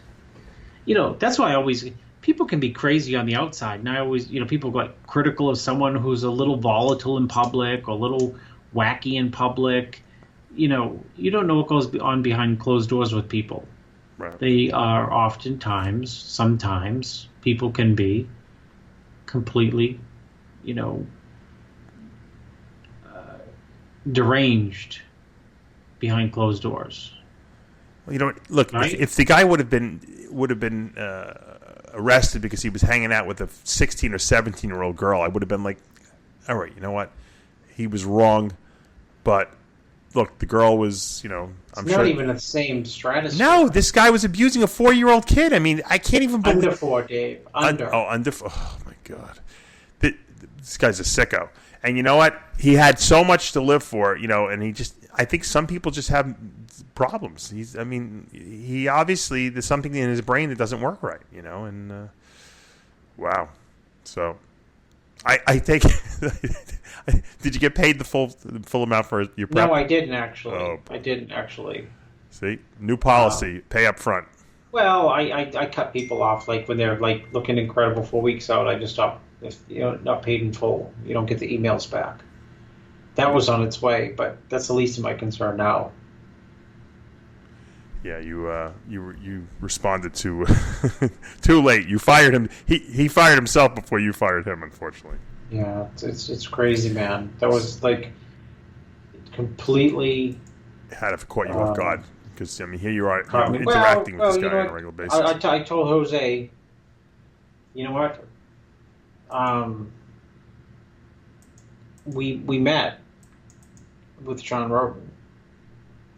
That's why I always... People can be crazy on the outside. And I always... people get critical of someone who's a little volatile in public or a little wacky in public. You don't know what goes on behind closed doors with people. Right. They are sometimes, people can be completely, deranged behind closed doors. Well, look, right? if the guy would have been arrested because he was hanging out with a 16 or 17-year-old girl, I would have been like, all right, you know what? He was wrong, but look, the girl was, I'm not even the same stratosphere. No, this guy was abusing a 4-year-old kid. I mean, I can't even believe... Under 4, Dave. Under. Under 4. Oh, my God. This guy's a sicko. And you know what? He had so much to live for, and I think some people just have problems. He obviously, there's something in his brain that doesn't work right, and wow. So, I think... Did you get paid the full amount for your prep? No, I didn't actually. Oh. I didn't actually. See, new policy: pay up front. Well, I cut people off like when they're like looking incredible 4 weeks out. I just stop. If not paid in full, you don't get the emails back. That was on its way, but that's the least of my concern now. Yeah, you responded too late. You fired him. He fired himself before you fired him, unfortunately. Yeah, it's crazy, man. That was like completely... Had to caught you off guard. Because, here you are interacting with this guy on a regular basis. I told Jose, you know what? We met with Sean Roden.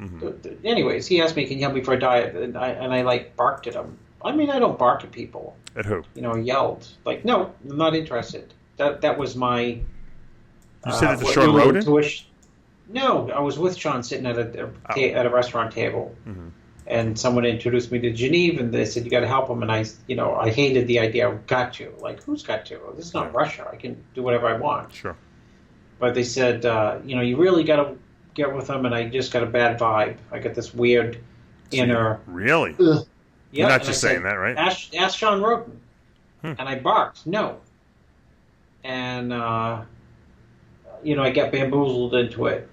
Mm-hmm. Anyways, he asked me, can you help me for a diet? And I barked at him. I don't bark at people. At who? Yelled. Like, no, I'm not interested. That was my... You said it to Sean Roden? No, I was with Sean sitting at a restaurant table, mm-hmm. and someone introduced me to JENEV, and they said, you got to help him, and I hated the idea of got to. Like, who's got to? This is not Russia. I can do whatever I want. Sure. But they said, you really got to get with him, and I just got a bad vibe. I got this weird inner... Really? Yeah, you're not just saying that, right? Ask Sean Roden. And I barked, no. And, I got bamboozled into it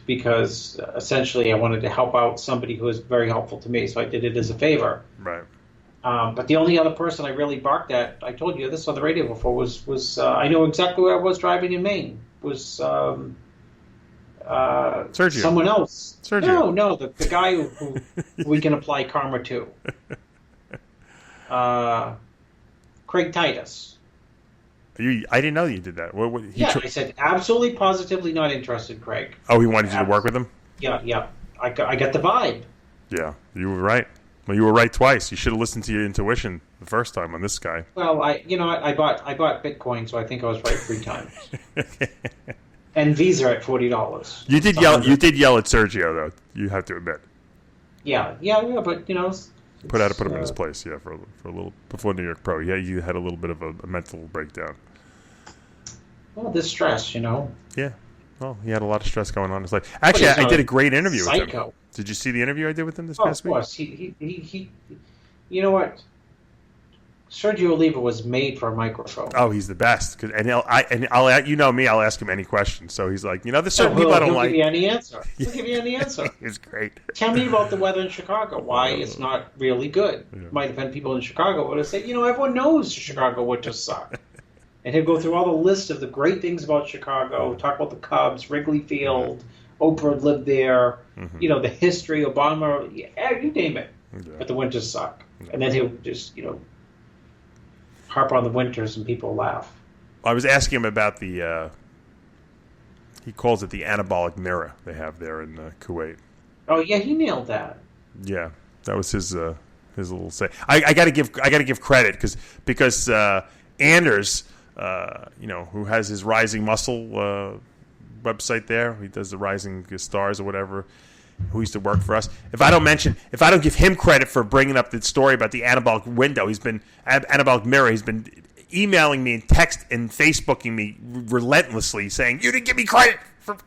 because essentially I wanted to help out somebody who was very helpful to me, so I did it as a favor. Right. But the only other person I really barked at, I told you this on the radio before, was I know exactly where I was driving in Maine, was Sergio. Someone else. Sergio. No, the guy who we can apply karma to. Craig Titus. I didn't know you did that. I said absolutely, positively not interested, Craig. Oh, he wanted you to work with him? Yeah. I got the vibe. Yeah, you were right. Well, you were right twice. You should have listened to your intuition the first time on this guy. Well, I bought Bitcoin, so I think I was right 3 times. And Visa at $40. You did yell. You did yell at Sergio, though. You have to admit. Yeah, but put him in his place, for a little before New York Pro. Yeah, you had a little bit of a mental breakdown. Well, this stress, Yeah. Well, he had a lot of stress going on in his life. Actually, I did a great interview with him. Did you see the interview I did with him this past week? Of course. He you know what? Sergio Oliva was made for a microphone. Oh, he's the best. I'll ask him any question. So he's like, there's certain people I don't like. He'll give you any answer. It's great. Tell me about the weather in Chicago. Why it's not really good. Yeah. Might have been people in Chicago would have said, everyone knows Chicago would just suck. And he'll go through all the list of the great things about Chicago, talk about the Cubs, Wrigley Field, Oprah lived there, mm-hmm. The history, Obama, you name it. Yeah. But the winters suck. Yeah. And then he'll just, harp on the winters and people laugh. I was asking him about the, he calls it the anabolic mirror they have there in Kuwait. Oh yeah, he nailed that. Yeah, that was his little say. I got to give credit because Anders, who has his Rising Muscle website there, he does the Rising Stars or whatever, who used to work for us. If I don't give him credit for bringing up the story about the anabolic window, anabolic mirror, emailing me and text and Facebooking me relentlessly saying, you didn't give me credit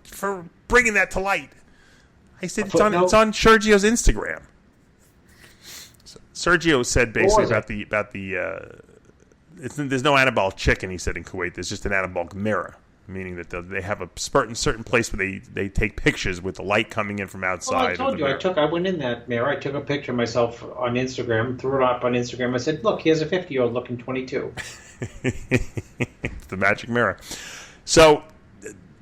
for bringing that to light. I said, it's on Sergio's Instagram. So Sergio said basically about the there's no anabolic chicken, he said, in Kuwait. There's just an anabolic mirror, meaning that they have a certain place where they take pictures with the light coming in from outside. Well, I told you, I went in that mirror, I took a picture of myself on Instagram, threw it up on Instagram. I said, look, here's a 50-year-old looking 22. It's the magic mirror. So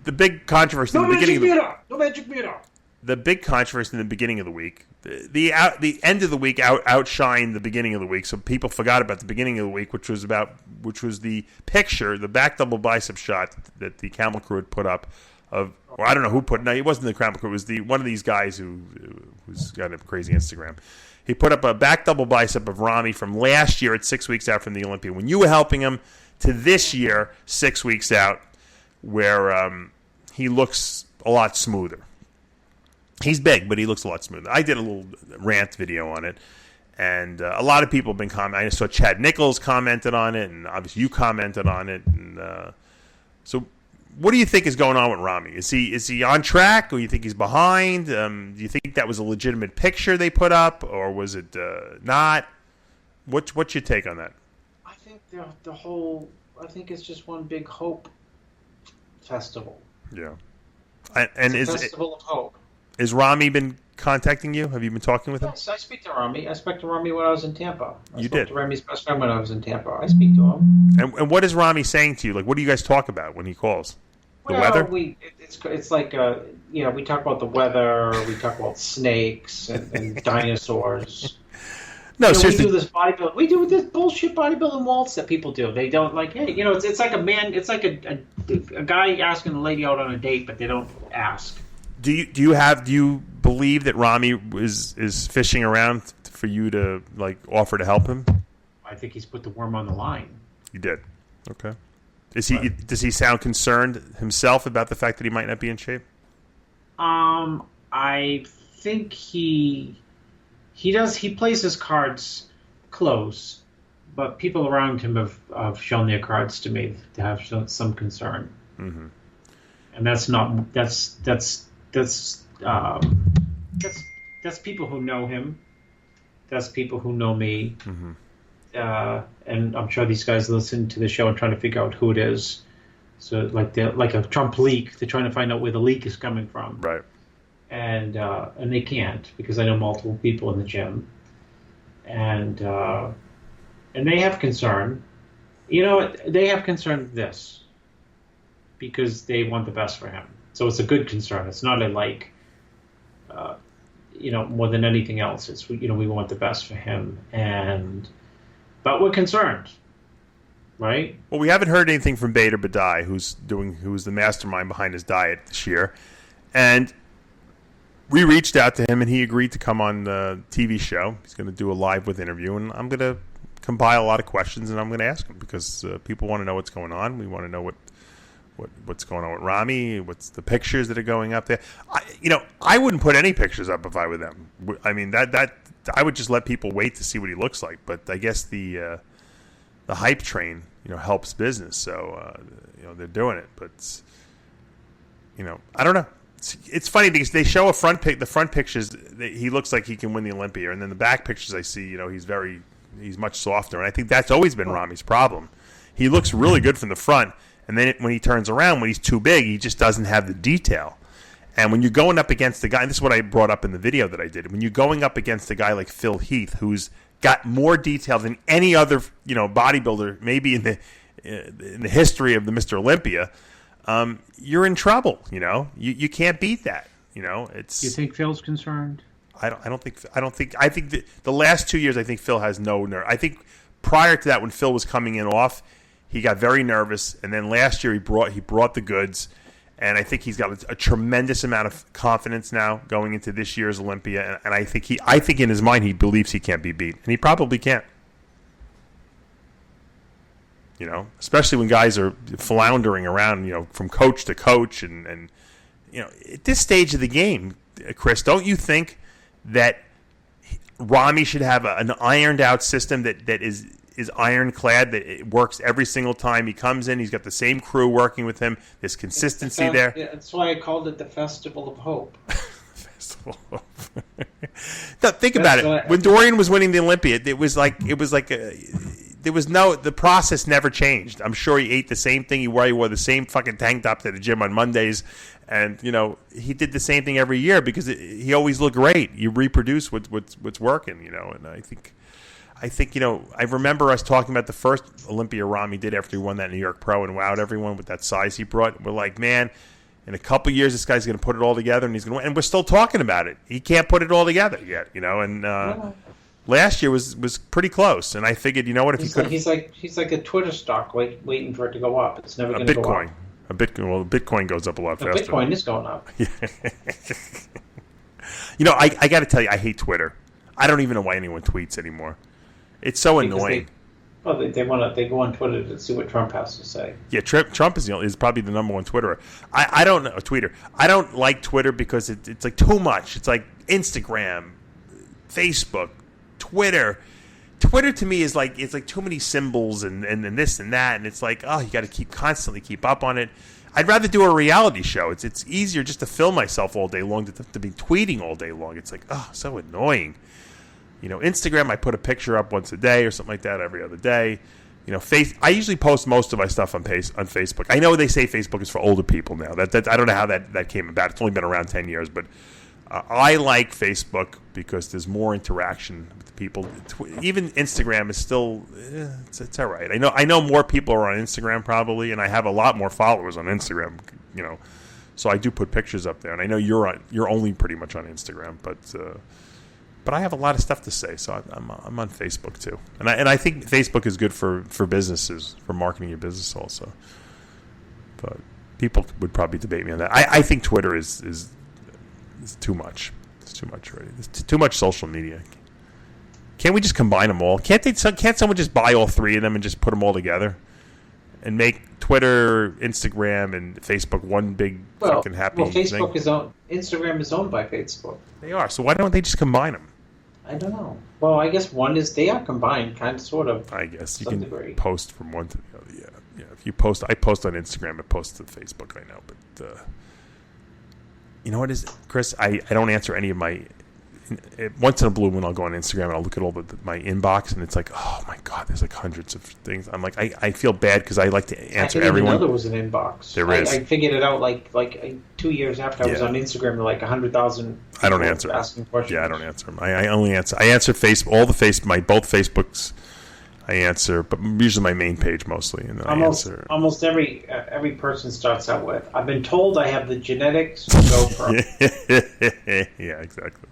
the big controversy in the beginning No magic mirror. The big controversy in the beginning of the week, the end of the week outshined the beginning of the week. So people forgot about the beginning of the week, which was the picture, the back double bicep shot that the camel crew had put up of, or I don't know who put. No, it wasn't the camel crew. It was one of these guys who's got a crazy Instagram. He put up a back double bicep of Ramy from last year at 6 weeks out from the Olympia when you were helping him, to this year 6 weeks out, where he looks a lot smoother. He's big, but he looks a lot smoother. I did a little rant video on it, and a lot of people have been commenting. I saw Chad Nichols commented on it, and obviously you commented on it. And so, what do you think is going on with Ramy? Is he on track, or do you think he's behind? Do you think that was a legitimate picture they put up, or was it not? What's your take on that? I think I think it's just one big hope festival. Yeah, it's a festival of hope. Has Ramy been contacting you? Have you been talking with him? Yes, I speak to Ramy. I spoke to Ramy when I was in Tampa. I spoke to Ramy's best friend when I was in Tampa. I speak to him. And what is Ramy saying to you? Like, what do you guys talk about when he calls? The weather? It's like, we talk about the weather. We talk about snakes and dinosaurs. No, seriously. We do this bodybuilding. We do this bullshit bodybuilding waltz that people do. They don't like. Hey, it's like a man. It's like a guy asking a lady out on a date, but they don't ask. Do you believe that Ramy is fishing around for you to offer to help him? I think he's put the worm on the line. You did. Okay. Does he sound concerned himself about the fact that he might not be in shape? I think he does. He plays his cards close, but people around him have shown their cards to me to have shown some concern. Mm-hmm. And that's people who know him. That's people who know me. Mm-hmm. And I'm sure these guys listen to the show and trying to figure out who it is. So like a Trump leak, they're trying to find out where the leak is coming from. Right. And they can't, because I know multiple people in the gym. And they have concern. They have concern with this because they want the best for him. So it's a good concern. It's not more than anything else. It's, we want the best for him, but we're concerned, right? Well, we haven't heard anything from Bader Badai, who's the mastermind behind his diet this year, and we reached out to him, and he agreed to come on the TV show. He's going to do a live with interview, and I'm going to compile a lot of questions, and I'm going to ask him because people want to know what's going on. We want to know what's going on with Ramy, what's the pictures that are going up there. I wouldn't put any pictures up if I were them. I mean, that I would just let people wait to see what he looks like. But I guess the hype train, helps business. So, they're doing it. But, I don't know. It's funny because they show the front pictures, he looks like he can win the Olympia. And then the back pictures I see, he's much softer. And I think that's always been Ramy's problem. He looks really good from the front. And then when he turns around, when he's too big, he just doesn't have the detail. And when you're going up against the guy, and this is what I brought up in the video that I did, when you're going up against a guy like Phil Heath, who's got more detail than any other bodybuilder, maybe in the history of the Mr. Olympia, you're in trouble. You can't beat that. It's. You think Phil's concerned? I think that the last 2 years, I think Phil has no nerve. I think prior to that, when Phil was coming in off, he got very nervous, and then last year he brought the goods, and I think he's got a tremendous amount of confidence now going into this year's Olympia, and I think in his mind he believes he can't be beat, and he probably can't. Especially when guys are floundering around, from coach to coach, and at this stage of the game, Chris, don't you think that Ramy should have an ironed out system that is is ironclad, that it works every single time he comes in. He's got the same crew working with him. There's consistency there. Yeah, that's why I called it the Festival of Hope. Festival of Hope. No, think about it. When Dorian was winning the Olympia, there was the process never changed. I'm sure he ate the same thing. He wore the same fucking tank top to the gym on Mondays. And, he did the same thing every year because he always looked great. You reproduce what's working, and I think, I remember us talking about the first Olympia Ramy did after he won that New York Pro and wowed everyone with that size he brought. We're like, man, in a couple years, this guy's going to put it all together and he's going to win. And we're still talking about it. He can't put it all together yet, and last year was pretty close. And I figured, what, if he could, he's like a Twitter stock waiting for it to go up. It's never going to go up. Bitcoin goes up a lot faster. Bitcoin is going up. I got to tell you, I hate Twitter. I don't even know why anyone tweets anymore. It's so annoying. They go on Twitter to see what Trump has to say. Yeah, Trump is probably the number one Twitterer. I don't know, tweeter. I don't like Twitter because it's like too much. It's like Instagram, Facebook, Twitter. Twitter to me is like, it's like too many symbols and this and that, and it's like, oh, you got to constantly keep up on it. I'd rather do a reality show. It's easier just to film myself all day long to be tweeting all day long. It's like, oh, so annoying. Instagram, I put a picture up once a day or something like that every other day. I usually post most of my stuff on Facebook. I know they say Facebook is for older people now. That I don't know how that came about. It's only been around 10 years, but I like Facebook because there's more interaction with people. Even Instagram is still it's all right. I know more people are on Instagram probably, and I have a lot more followers on Instagram. So I do put pictures up there, and I know you're only pretty much on Instagram, but I have a lot of stuff to say, so I'm on Facebook too, and I think Facebook is good for businesses, for marketing your business also. But people would probably debate me on that. I think Twitter is too much. It's too much already. It's too much social media. Can't we just combine them all? Can't someone just buy all three of them and just put them all together and make Twitter, Instagram, and Facebook one big fucking happy Facebook thing? Instagram is owned by Facebook. They are. So why don't they just combine them? I don't know. Well, I guess they are combined, kind of, sort of. I guess you can post from one to the other. Yeah. If you post, I post on Instagram. I post to Facebook. I know, but you know what is, Chris? I don't answer any of my. Once in a blue moon, I'll go on Instagram and I'll look at all my inbox, and it's like, oh my god, there's like hundreds of things. I'm like, I feel bad because I like to answer everyone. I didn't know there was an inbox. There is. I figured it out like 2 years after I was on Instagram. Like 100,000. I don't answer asking questions. Yeah, I don't answer them. I only answer. I answer both Facebooks. I answer, but usually my main page mostly, and then I answer. Almost every person starts out with, "I've been told I have the genetics to go pro." Yeah, exactly.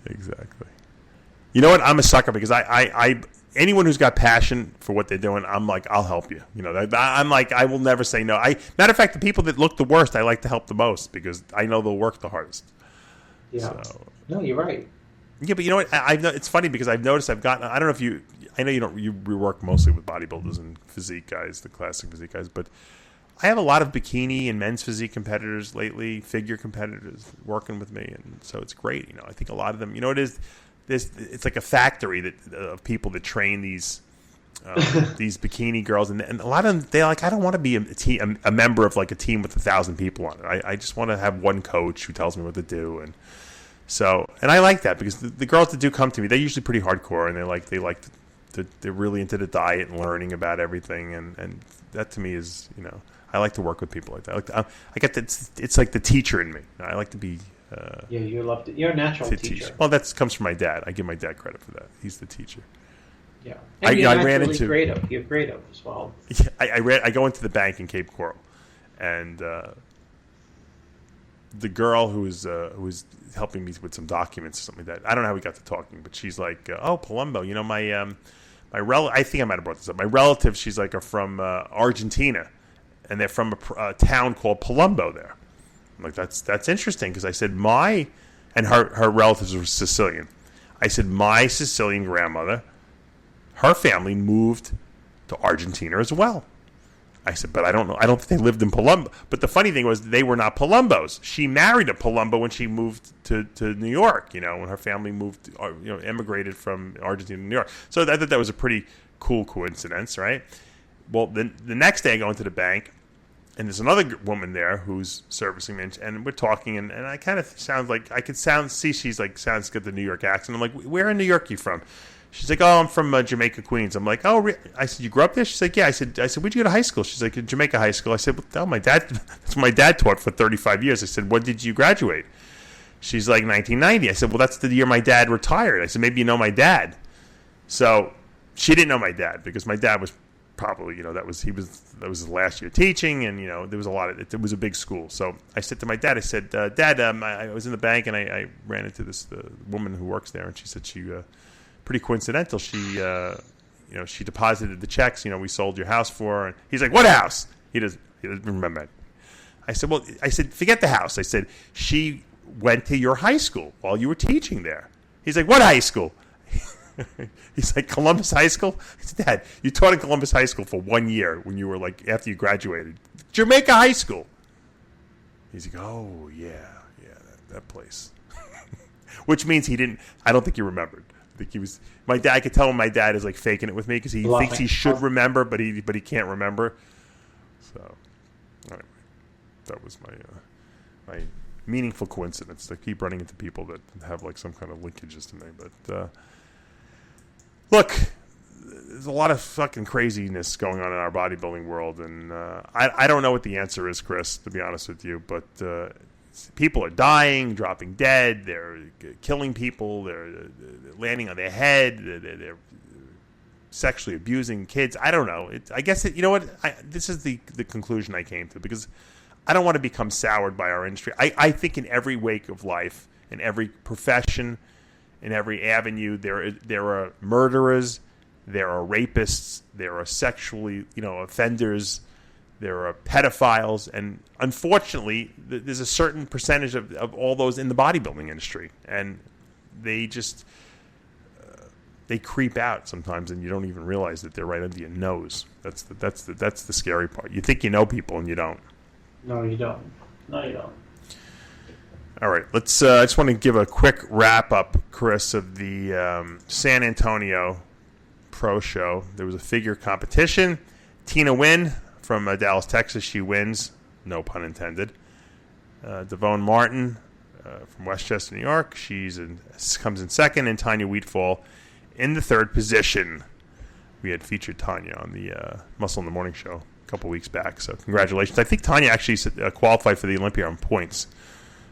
Exactly. You know what? I'm a sucker because I anyone who's got passion for what they're doing, I'm like, I'll help you. I'm like, I will never say no. Matter of fact, the people that look the worst, I like to help the most because I know they'll work the hardest. Yeah. So, no, you're right. Yeah, but you know what? It's funny because I've noticed I don't know if you. I know you work mostly with bodybuilders and physique guys, the classic physique guys, but I have a lot of bikini and men's physique competitors lately, figure competitors working with me, and so it's great. I think a lot of them, it is. It's like a factory of people that train these bikini girls, and a lot of them, they're like, I don't want to be a member of like a team with 1,000 people on it. I just want to have one coach who tells me what to do, and I like that because the girls that do come to me, they're usually pretty hardcore, and they're really into the diet and learning about everything, and that to me is, I like to work with people like that. I get that it's like the teacher in me. I like to be. Yeah, you're a natural teacher. Well, that comes from my dad. I give my dad credit for that. He's the teacher. Yeah, and I ran into creative. You're creative as well. Yeah, I go into the bank in Cape Coral, and the girl who was helping me with some documents or something like that. I don't know how we got to talking, but she's like, "Oh, Palumbo, my relative. I think I might have brought this up. My relative, she's like, are from Argentina, and they're from a town called Palumbo there." I'm like, that's interesting because I said and her relatives were Sicilian. I said my Sicilian grandmother, her family moved to Argentina as well. I said, but I don't know. I don't think they lived in Palumbo. But the funny thing was they were not Palumbos. She married a Palumbo when she moved to New York, when her family moved, emigrated from Argentina to New York. So I thought that was a pretty cool coincidence, right? Well, the next day I go into the bank, and there's another woman there who's servicing me, and we're talking, and I kind of sound like I could see she's like sounds good the New York accent. I'm like, where in New York are you from? She's like, oh, I'm from Jamaica, Queens. I'm like, oh, I said, you grew up there? She's like, yeah. I said, where'd you go to high school? She's like, Jamaica High School. I said, well, my dad, that's what my dad taught for 35 years. I said, when did you graduate? She's like, 1990. I said, well, that's the year my dad retired. I said, maybe you know my dad. So she didn't know my dad because my dad was probably, that was his last year teaching, and there was it was a big school. So I said to my dad, I said, Dad, I was in the bank and I ran into this woman who works there, and she said pretty coincidental. She deposited the checks. We sold your house for. And he's like, what house? He doesn't remember. I said, forget the house. I said, she went to your high school while you were teaching there. He's like, what high school? He's like, Columbus High School? I said, Dad, you taught in Columbus High School for 1 year when you were like, after you graduated. Jamaica High School. He's like, oh, yeah, that place. Which means I don't think he remembered. I think he was, my dad, I could tell when my dad is like faking it with me because he thinks he should remember, but he can't remember. So, anyway, that was my meaningful coincidence. I keep running into people that have like some kind of linkages to me, but look, there's a lot of fucking craziness going on in our bodybuilding world, and I don't know what the answer is, Chris, to be honest with you, but people are dying, dropping dead, they're killing people, they're landing on their head, they're sexually abusing kids. I don't know. I guess you know what? This is the conclusion I came to, because I don't want to become soured by our industry. I think in every wake of life, in every profession, in every avenue, there are murderers, there are rapists, there are sexually offenders, there are pedophiles, and unfortunately, there's a certain percentage of all those in the bodybuilding industry, and they just they creep out sometimes, and you don't even realize that they're right under your nose. That's the scary part. You think you know people, and you don't. No, you don't. All right, let's. I just want to give a quick wrap up, Chris, of the San Antonio Pro Show. There was a figure competition. Tina Wynn from Dallas, Texas. She wins, no pun intended. Devone Martin from Westchester, New York. Comes in second, and Tanya Wheatfall in the third position. We had featured Tanya on the Muscle in the Morning show a couple weeks back, so congratulations. I think Tanya actually qualified for the Olympia on points,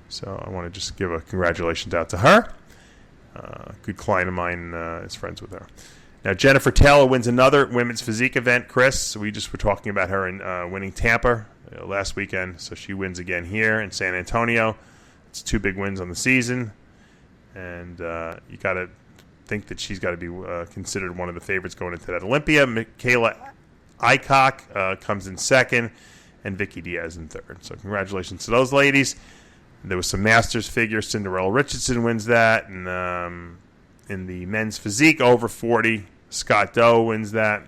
so I want to just give a congratulations out to her. Good client of mine is friends with her. Now, Jennifer Taylor wins another women's physique event, Chris. We just were talking about her in winning Tampa last weekend, so she wins again here in San Antonio. It's 2 big wins on the season, and you got to think that she's got to be considered one of the favorites going into that Olympia. Michaela Aycock comes in second, and Vicky Diaz in third. So congratulations to those ladies. There was some Masters figure. Cinderella Richardson wins that, and in the men's physique over 40, Scott Doe wins that,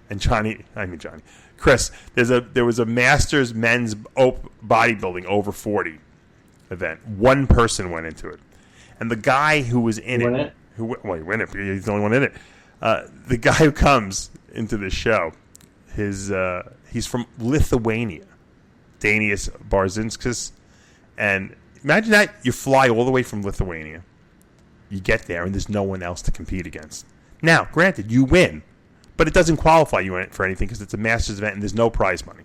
and Chris. There was a Masters men's bodybuilding over 40 event. One person went into it, and the guy who was in it. He win it. He's the only one in it. The guy who comes into this show, he's from Lithuania, Danius Barzinskis, and imagine that you fly all the way from Lithuania, you get there, and there's no one else to compete against. Now, granted, you win, but it doesn't qualify you for anything because it's a Masters event and there's no prize money.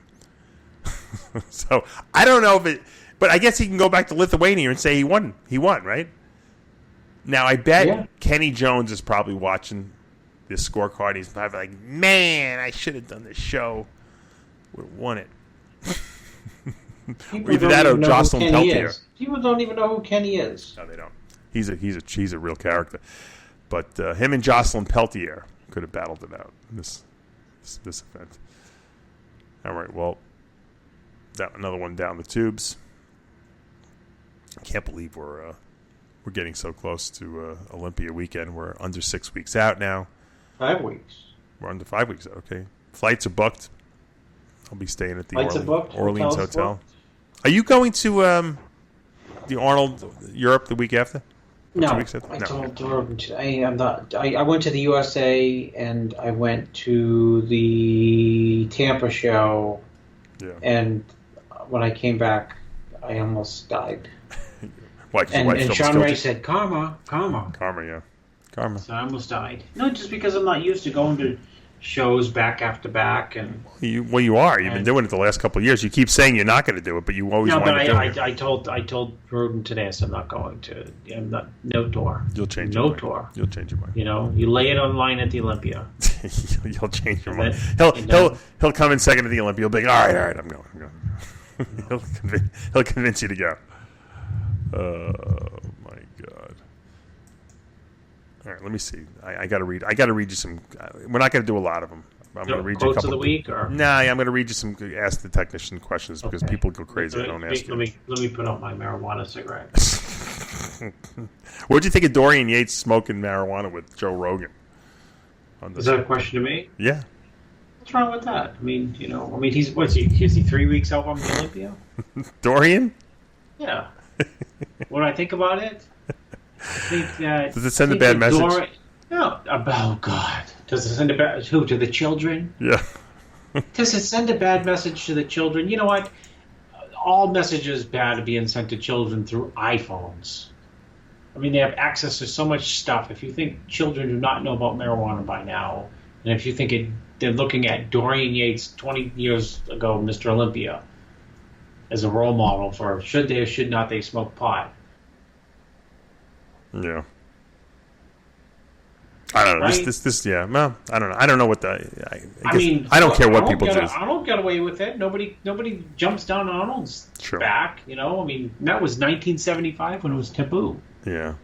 So I don't know if it, but I guess he can go back to Lithuania and say he won. He won, right? Now, I bet Kenny Jones is probably watching this scorecard. He's probably like, man, I should have done this show. Would have won it. Either that or Jocelyn Peltier. People don't even know who Kenny is. No, they don't. He's a real character. But him and Jocelyn Peltier could have battled it out in this event. All right, well, another one down the tubes. I can't believe we're getting so close to Olympia weekend. We're under 6 weeks out now. 5 weeks. We're under 5 weeks out, okay. Flights are booked. I'll be staying at the Orleans Hotel. Are you going to the Arnold Europe the week after? No, I told Rogan today. I went to the USA and I went to the Tampa show. Yeah. And when I came back, I almost died. What? And Sean Ray said, "Karma." Karma, yeah. Karma. So I almost died. No, just because I'm not used to going to shows back after back, and you are. You've been doing it the last couple of years. You keep saying you're not going to do it, but you always want to do it. I told Roden today, I said I'm not going to. I'm not. No tour. You'll change your mind. No tour. You'll change your mind. You know, you lay it online at the Olympia. You'll change your mind. He'll come in second at the Olympia. He'll be like, all right, I'm going. He'll convince you to go. Oh my God. All right, let me see. I got to read. I got to read you some. We're not going to do a lot of them. I'm going to read you a couple of the week, or I'm going to read you some. Ask the technician questions because people go crazy. Don't ask you. Let me put out my marijuana cigarette. What'd you think of Dorian Yates smoking marijuana with Joe Rogan? Is that a question to me? Yeah. What's wrong with that? I mean, he's Is he 3 weeks out from the Olympia? Dorian? Yeah. What do I think about it? I think that... Does it send a bad message? No. Oh, God. Does it send a bad... Who? To the children? Yeah. Does it send a bad message to the children? You know what? All messages bad are being sent to children through iPhones. I mean, they have access to so much stuff. If you think children do not know about marijuana by now, and if you think they're looking at Dorian Yates 20 years ago, Mr. Olympia, as a role model for should they or should not they smoke pot. Yeah. I don't know. Right? This yeah. Well, I don't know. I don't know what I don't care what people do. Arnold got away with it. Nobody jumps down Arnold's back. I mean, that was 1975 when it was taboo. Yeah.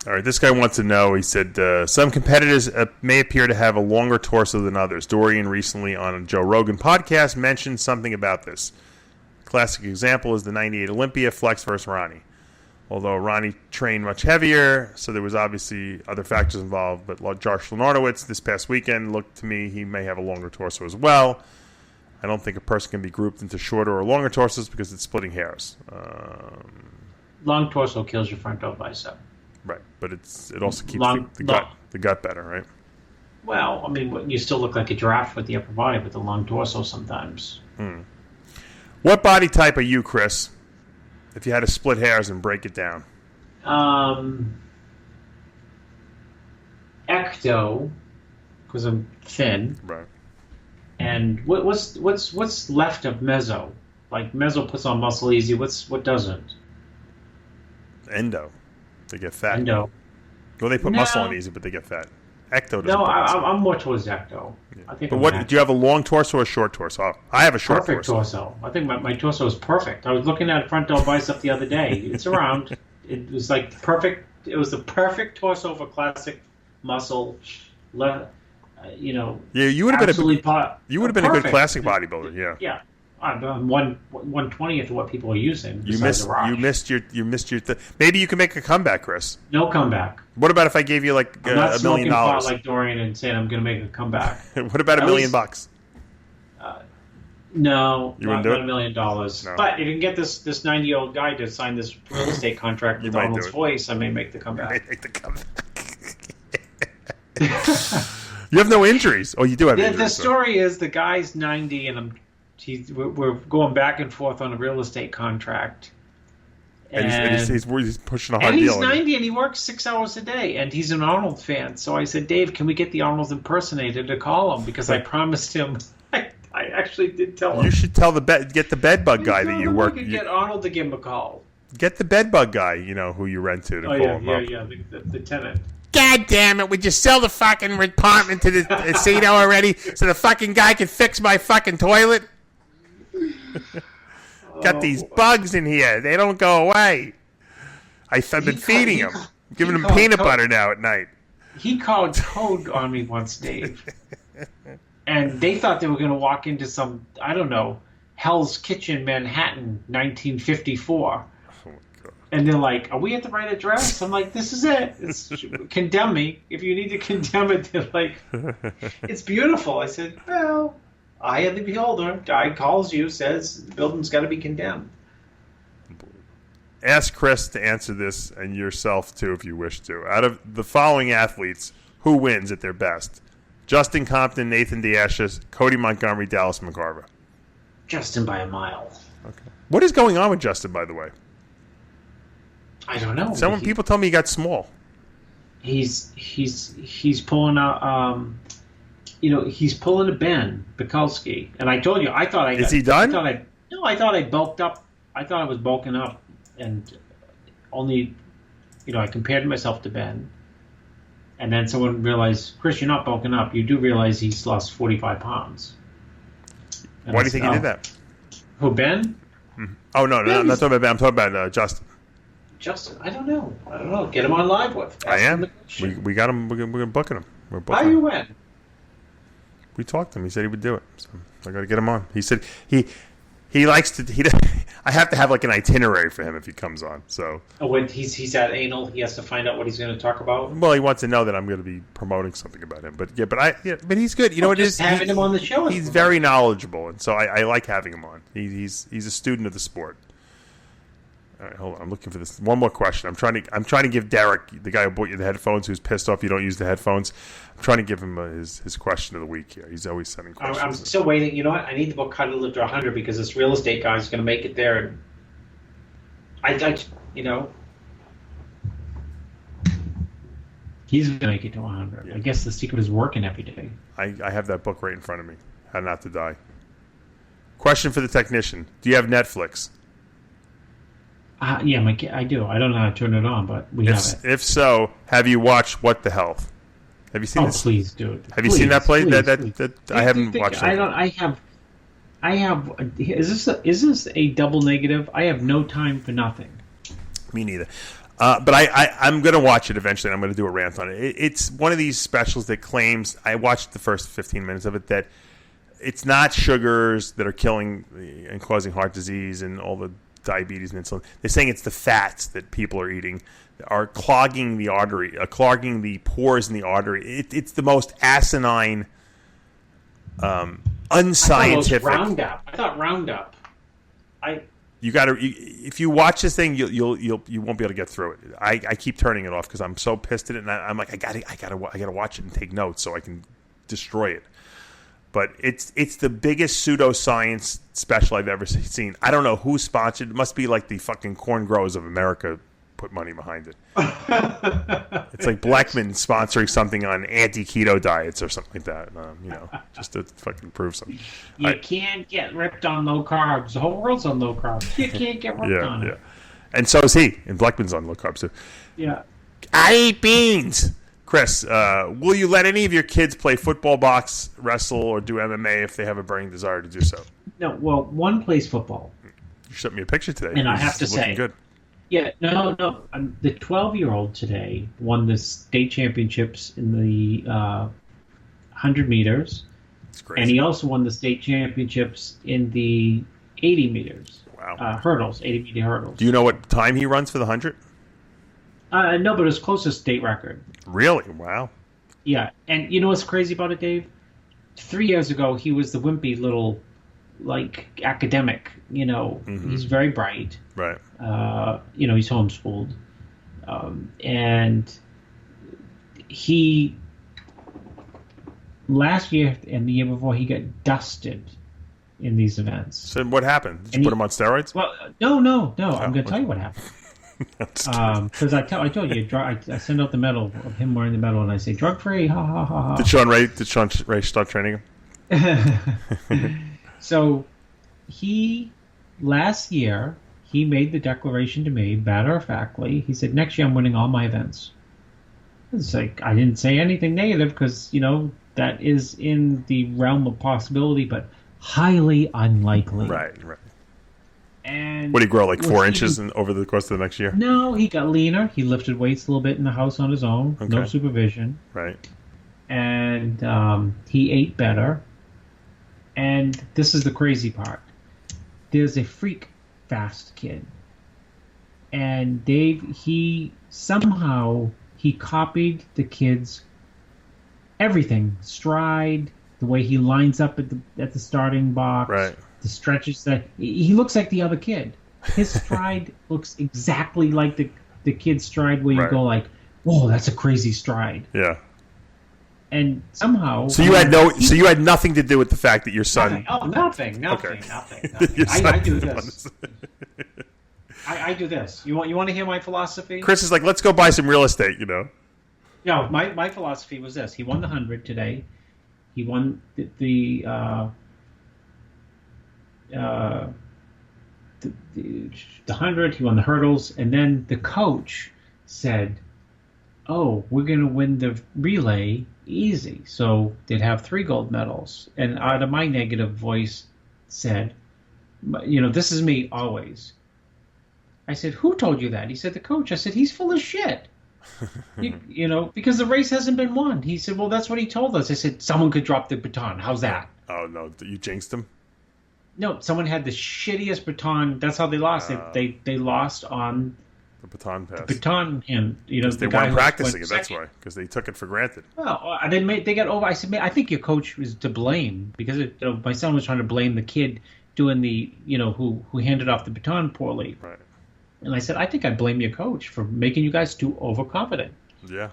All right, this guy wants to know, he said, some competitors may appear to have a longer torso than others. Dorian recently on a Joe Rogan podcast mentioned something about this. Classic example is the 98 Olympia Flex versus Ronnie. Although Ronnie trained much heavier, so there was obviously other factors involved. But Josh Lenartowicz this past weekend looked to me, he may have a longer torso as well. I don't think a person can be grouped into shorter or longer torsos because it's splitting hairs. Long torso kills your frontal bicep. Right, but it also keeps the gut better, right? Well, I mean, you still look like a giraffe with the upper body with the long torso sometimes. What body type are you, Chris? If you had to split hairs and break it down. Ecto, because I'm thin. Right. And what's left of meso? Like meso puts on muscle easy. What doesn't? Endo. They get fat. Endo. Well, they put muscle on easy, but they get fat. Ecto doesn't. No, I'm more towards ecto. Yeah. I think. But do you have a long torso or a short torso? Oh, I have a short perfect torso. I think my torso is perfect. I was looking at frontal bicep the other day. It's around. It was like perfect. It was the perfect torso for classic muscle. Yeah, you would have been a good classic bodybuilder. Yeah. Yeah. I'm 1/20th of what people are using. You missed your. Maybe you can make a comeback, Chris. No comeback. What about if I gave you like $1 million? I'm not smoking pot like Dorian and saying I'm going to make a comeback. What about $1 million? No, you not $1 million. No. But if you can get this 90-year-old guy to sign this real estate contract with Arnold's voice, I may make the comeback. You have no injuries. Oh, you do have injuries. The story is the guy's 90 and we're going back and forth on a real estate contract. And he's pushing a hard deal. And he's 90 and he works 6 hours a day. And he's an Arnold fan. So I said, Dave, can we get the Arnold impersonator to call him? Because I promised him. I actually did tell him. You should get the bedbug guy that you work. Get Arnold to give him a call. Get the bedbug guy, who you rent to call him up. Yeah, the tenant. God damn it, would you sell the fucking apartment to the Aceto already so the fucking guy can fix my fucking toilet? Got these bugs in here. They don't go away. I've been feeding them. Giving them peanut butter now at night. He called Toad on me once, Dave. And they thought they were going to walk into some, I don't know, Hell's Kitchen, Manhattan, 1954. Oh, my God. And they're like, are we at the right address? I'm like, this is it. Condemn me. If you need to condemn it, they're like, it's beautiful. I said, well... Eye of the beholder. Guy calls you, says the building's got to be condemned. ask Chris to answer this and yourself too if you wish to. Out of the following athletes, who wins at their best? Justin Compton, Nathan D'Ashes, Cody Montgomery, Dallas McCarver. Justin by a mile. Okay. What is going on with Justin, by the way? I don't know. People told me he got small. He's pulling out. He's pulling a Ben Bukowski, and I told you I thought Is he done? I thought I bulked up. I thought I was bulking up, and only, I compared myself to Ben, and then someone realized, Chris, you're not bulking up. You do realize he's lost 45 pounds. And why do you think he did that? Who, Ben? Mm-hmm. Oh no, I'm not talking about Ben. I'm talking about Justin. Justin, I don't know. Get him on live with. I am. We got him. We're booking him. We're booking How you win? We talked to him. He said he would do it. So I got to get him on. He said he likes to. I have to have like an itinerary for him if he comes on. So when he's at anal, he has to find out what he's going to talk about. Well, he wants to know that I'm going to be promoting something about him. But but he's good. You know what it is? Having him on the show. He's very knowledgeable, and so I like having him on. He's a student of the sport. All right, hold on. I'm looking for this. One more question. I'm trying to give Derek, the guy who bought you the headphones, who's pissed off you don't use the headphones. I'm trying to give him his question of the week here. He's always sending questions. I'm still waiting. You know what? I need the book How to Live to 100 because this real estate guy is going to make it there. He's going to make it to 100. Yeah. I guess the secret is working every day. I have that book right in front of me. How Not to Die. Question for the technician. Do you have Netflix? Yeah, I do. I don't know how to turn it on, but we have it. If so, have you watched What the Health? Have you seen this? Please, dude. Have you seen that play? I haven't watched it. I have. Is this a double negative? I have no time for nothing. Me neither. But I'm going to watch it eventually, and I'm going to do a rant on it. It's one of these specials that claims, I watched the first 15 minutes of it, that it's not sugars that are killing and causing heart disease and all the diabetes and insulin. They're saying it's the fats that people are eating are clogging the artery, clogging the pores in the artery. It's the most asinine, unscientific. I thought Roundup. You got to. If you watch this thing, you won't be able to get through it. I keep turning it off because I'm so pissed at it, and I'm like, I gotta watch it and take notes so I can destroy it. But it's the biggest pseudoscience special I've ever seen. I don't know who sponsored. It must be like the fucking Corn Growers of America put money behind it. It's like Blackman sponsoring something on anti-keto diets or something like that. Just to fucking prove something. You can't get ripped on low carbs. The whole world's on low carbs. You can't get ripped on it. And so is he. And Blackman's on low carbs too. Yeah. I eat beans. Chris, will you let any of your kids play football, box, wrestle, or do MMA if they have a burning desire to do so? No, well, one plays football. You sent me a picture today. And I have to say, good. Yeah, no. The 12-year-old today won the state championships in the 100 meters. That's crazy. And he also won the state championships in the 80 meters. Wow. Hurdles, 80-meter hurdles. Do you know what time he runs for the 100? No, but it was close to state record. Really? Wow. Yeah, and you know what's crazy about it, Dave? 3 years ago, he was the wimpy little, academic. He's very bright. Right. He's homeschooled, and he last year and the year before he got dusted in these events. So what happened? Did you put him on steroids? Well, no. I'm going to tell you what happened. Because I told you, I send out the medal of him wearing the medal, and I say drug free, ha ha ha ha. Did Sean Ray start training him? So last year he made the declaration to me, matter of factly. He said, "Next year I'm winning all my events." It's like I didn't say anything negative because that is in the realm of possibility, but highly unlikely. Right. And what did he grow, 4 inches over the course of the next year? No, he got leaner. He lifted weights a little bit in the house on his own, no supervision. Right. And he ate better. And this is the crazy part. There's a freak fast kid. And Dave, he copied the kid's everything. Stride, the way he lines up at the starting box. Right. The stretches that he looks like the other kid. His stride looks exactly like the kid's stride where you Right. go like, whoa, that's a crazy stride. Yeah. And somehow... So you had nothing to do with the fact that your son... Nothing. Okay. Nothing. I do this. I do this. You want to hear my philosophy? Chris is like, let's go buy some real estate, you know? No, my philosophy was this. He won the 100 today. He won the 100. He won the hurdles. And then the coach said, oh, we're going to win the relay easy. So they'd have 3 gold medals. And out of my negative voice said, this is me always. I said, who told you that? He said, the coach. I said, he's full of shit. Because the race hasn't been won. He said, well, that's what he told us. I said, someone could drop the baton. How's that? Oh, no. You jinxed him? No, someone had the shittiest baton. That's how they lost. They lost on the baton pass. The baton hand. They weren't practicing it. That's why. Because they took it for granted. Well, they got over. I said, I think your coach was to blame because my son was trying to blame the kid doing the who handed off the baton poorly. Right. And I said, I think I blame your coach for making you guys too overconfident. Yeah.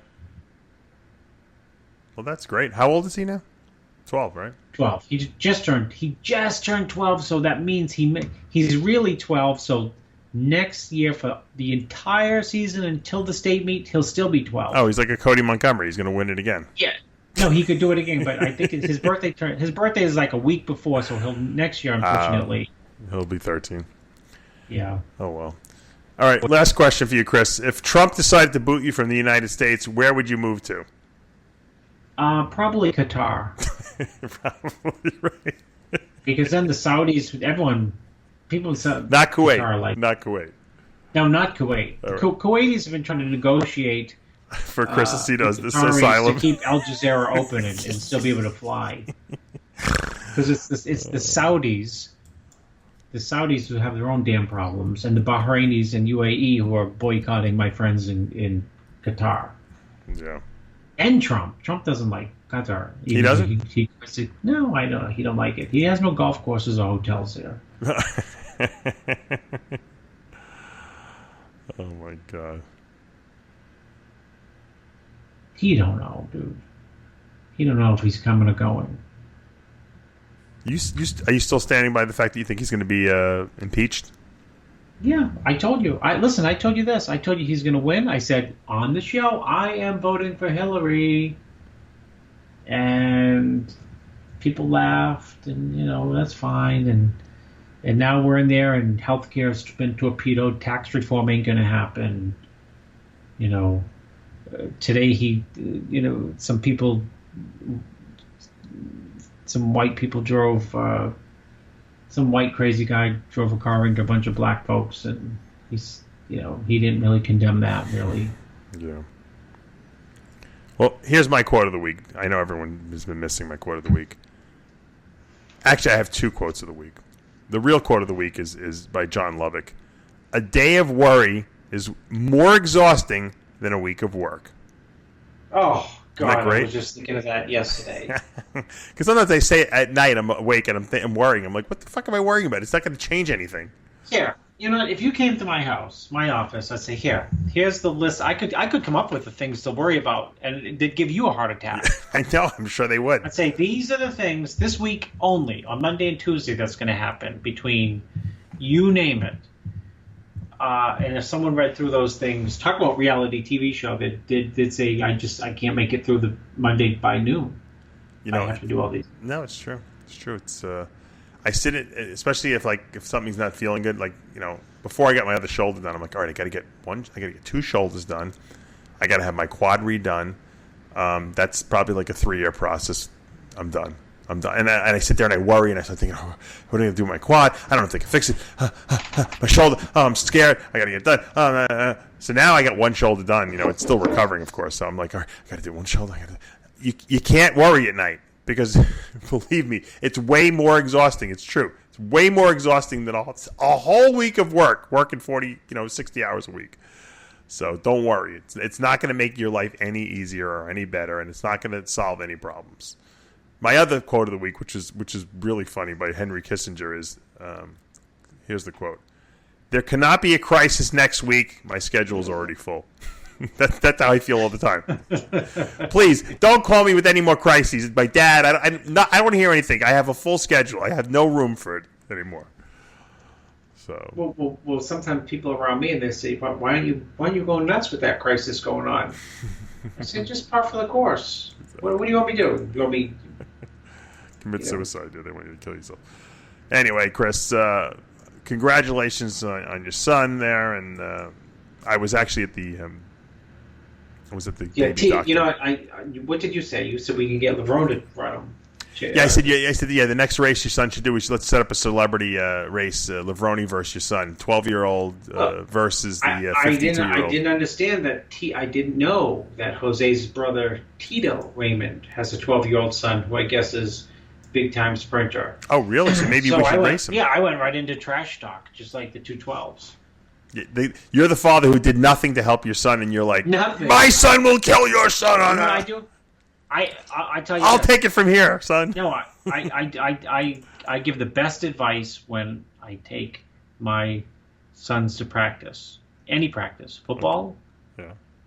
Well, that's great. How old is he now? 12, right? 12. He just turned 12, so that means he's really 12. So next year for the entire season until the state meet, he'll still be 12. Oh, he's like a Cody Montgomery. He's going to win it again. Yeah. No, he could do it again, but I think his birthday is like a week before, so next year, unfortunately. He'll be 13. Yeah. Oh, well. All right, last question for you, Chris. If Trump decided to boot you from the United States, where would you move to? Probably Qatar. Probably, right. Because then the Saudis, people not Kuwait. Qatar, not Kuwait. No, not Kuwait. Right. Kuwaitis have been trying to negotiate for Chris Aceto's asylum to keep Al Jazeera open and still be able to fly. Because it's the Saudis. The Saudis who have their own damn problems, and the Bahrainis and UAE who are boycotting my friends in Qatar. Yeah. And Trump. Trump doesn't like Qatar. He doesn't? No, I know. He don't like it. He has no golf courses or hotels there. Oh, my God. He don't know, dude. He don't know if he's coming or going. Are you still standing by the fact that you think he's going to be impeached? Yeah, I told you. I told you this. I told you he's going to win. I said on the show, I am voting for Hillary. And people laughed, and, that's fine. And now we're in there, and healthcare has been torpedoed. Tax reform ain't going to happen. Today some white people drove, some white crazy guy drove a car into a bunch of black folks, and he didn't really condemn that, really. Yeah. Well, here's my quote of the week. I know everyone has been missing my quote of the week. Actually, I have 2 quotes of the week. The real quote of the week is by John Lubbock. A day of worry is more exhausting than a week of work. Oh, God, I was just thinking of that yesterday. Because sometimes I say it at night, I'm awake and I'm worrying. I'm like, what the fuck am I worrying about? It's not going to change anything. Here, if you came to my house, my office, I'd say, here's the list. I could come up with the things to worry about, and they'd give you a heart attack. I know, I'm sure they would. I'd say, these are the things this week only, on Monday and Tuesday, that's going to happen between you name it. And if someone read through those things, talk about reality TV show, they'd say, I can't make it through the Monday by noon. I have to do all these. No, it's true. It's true. It's I sit it, especially if something's not feeling good. Before I got my other shoulder done, I'm like, all right, I got to get 2 shoulders done. I got to have my quad redone. That's probably like a 3-year process. I'm done. And I sit there and I worry and I start thinking, what am I going to do with my quad? I don't know if they can fix it. My shoulder, I'm scared. I got to get it done. So now I got 1 shoulder done. It's still recovering, of course. So I'm like, all right, I got to do 1 shoulder. You can't worry at night because, believe me, it's way more exhausting. It's true. It's way more exhausting than a whole week of working 40, 60 hours a week. So don't worry. It's not going to make your life any easier or any better, and it's not going to solve any problems. My other quote of the week, which is really funny, by Henry Kissinger, is here's the quote: There cannot be a crisis next week. My schedule is already full. That's how I feel all the time. Please don't call me with any more crises. My dad, I don't want to hear anything. I have a full schedule. I have no room for it anymore. So well, sometimes people around me and they say, "Why aren't you going nuts with that crisis going on?" I say, "Just par for the course. What do you want me to do? You want me commit suicide? Do they want you to kill yourself?" Anyway, Chris, congratulations on your son there, and I was actually at the. I was at the baby doctor. You know, what did you say? You said we can get LeBron to run him. I said, the next race your son should do, let's set up a celebrity race, Levroni versus your son, 12-year-old versus the 52-year-old. I didn't understand that. I didn't know that Jose's brother Tito Raymond has a 12-year-old son who I guess is big-time sprinter. Oh, really? So maybe we should race him. Yeah, I went right into trash talk, just like the 212s. You're the father who did nothing to help your son, and you're like, nothing. My son will kill your son on that. I do. I tell you. I'll take it from here, son. No, I give the best advice when I take my sons to practice. Any practice, football,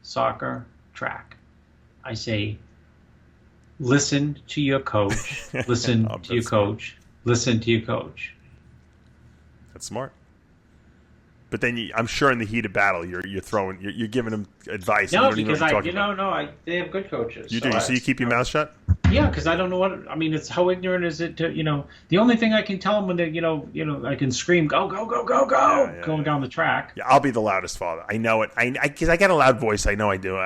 soccer, track. I say, listen to your coach. Listen to your coach. Listen to your coach. That's smart. But then I'm sure in the heat of battle, you're giving them advice. No, because they have good coaches. You do. So you keep your mouth shut. Yeah, because I don't know what. I mean, it's how ignorant is it to The only thing I can tell them when they I can scream go go go go go going down the track. Yeah, I'll be the loudest father. I know it. Because I got a loud voice. I know I do.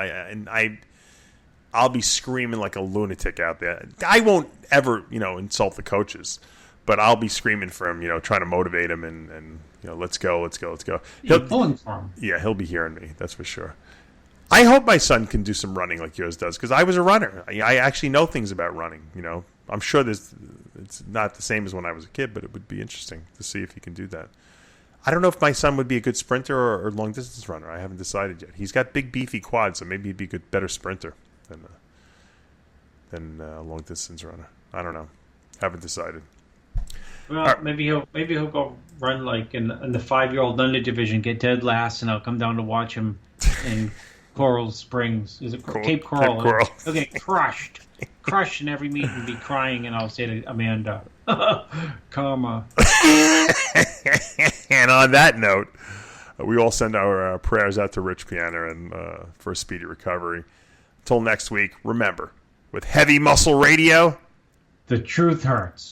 I'll be screaming like a lunatic out there. I won't ever insult the coaches, but I'll be screaming for him. Trying to motivate him and. Let's go. You're pulling for him. Yeah, he'll be hearing me. That's for sure. I hope my son can do some running like yours does, because I was a runner. I actually know things about running. I'm sure it's not the same as when I was a kid, but it would be interesting to see if he can do that. I don't know if my son would be a good sprinter or long distance runner. I haven't decided yet. He's got big beefy quads, so maybe he'd be a better sprinter than a long distance runner. I don't know. Haven't decided. Well, right. maybe he'll go run like in the 5-year-old under division, get dead last, and I'll come down to watch him in Coral Springs. Is it Cape Coral? Cape Coral. He'll get crushed in every meet and be crying, and I'll say to Amanda, "Karma." And on that note, we all send our prayers out to Rich Piana and for a speedy recovery. Until next week, remember, with Heavy Muscle Radio, the truth hurts.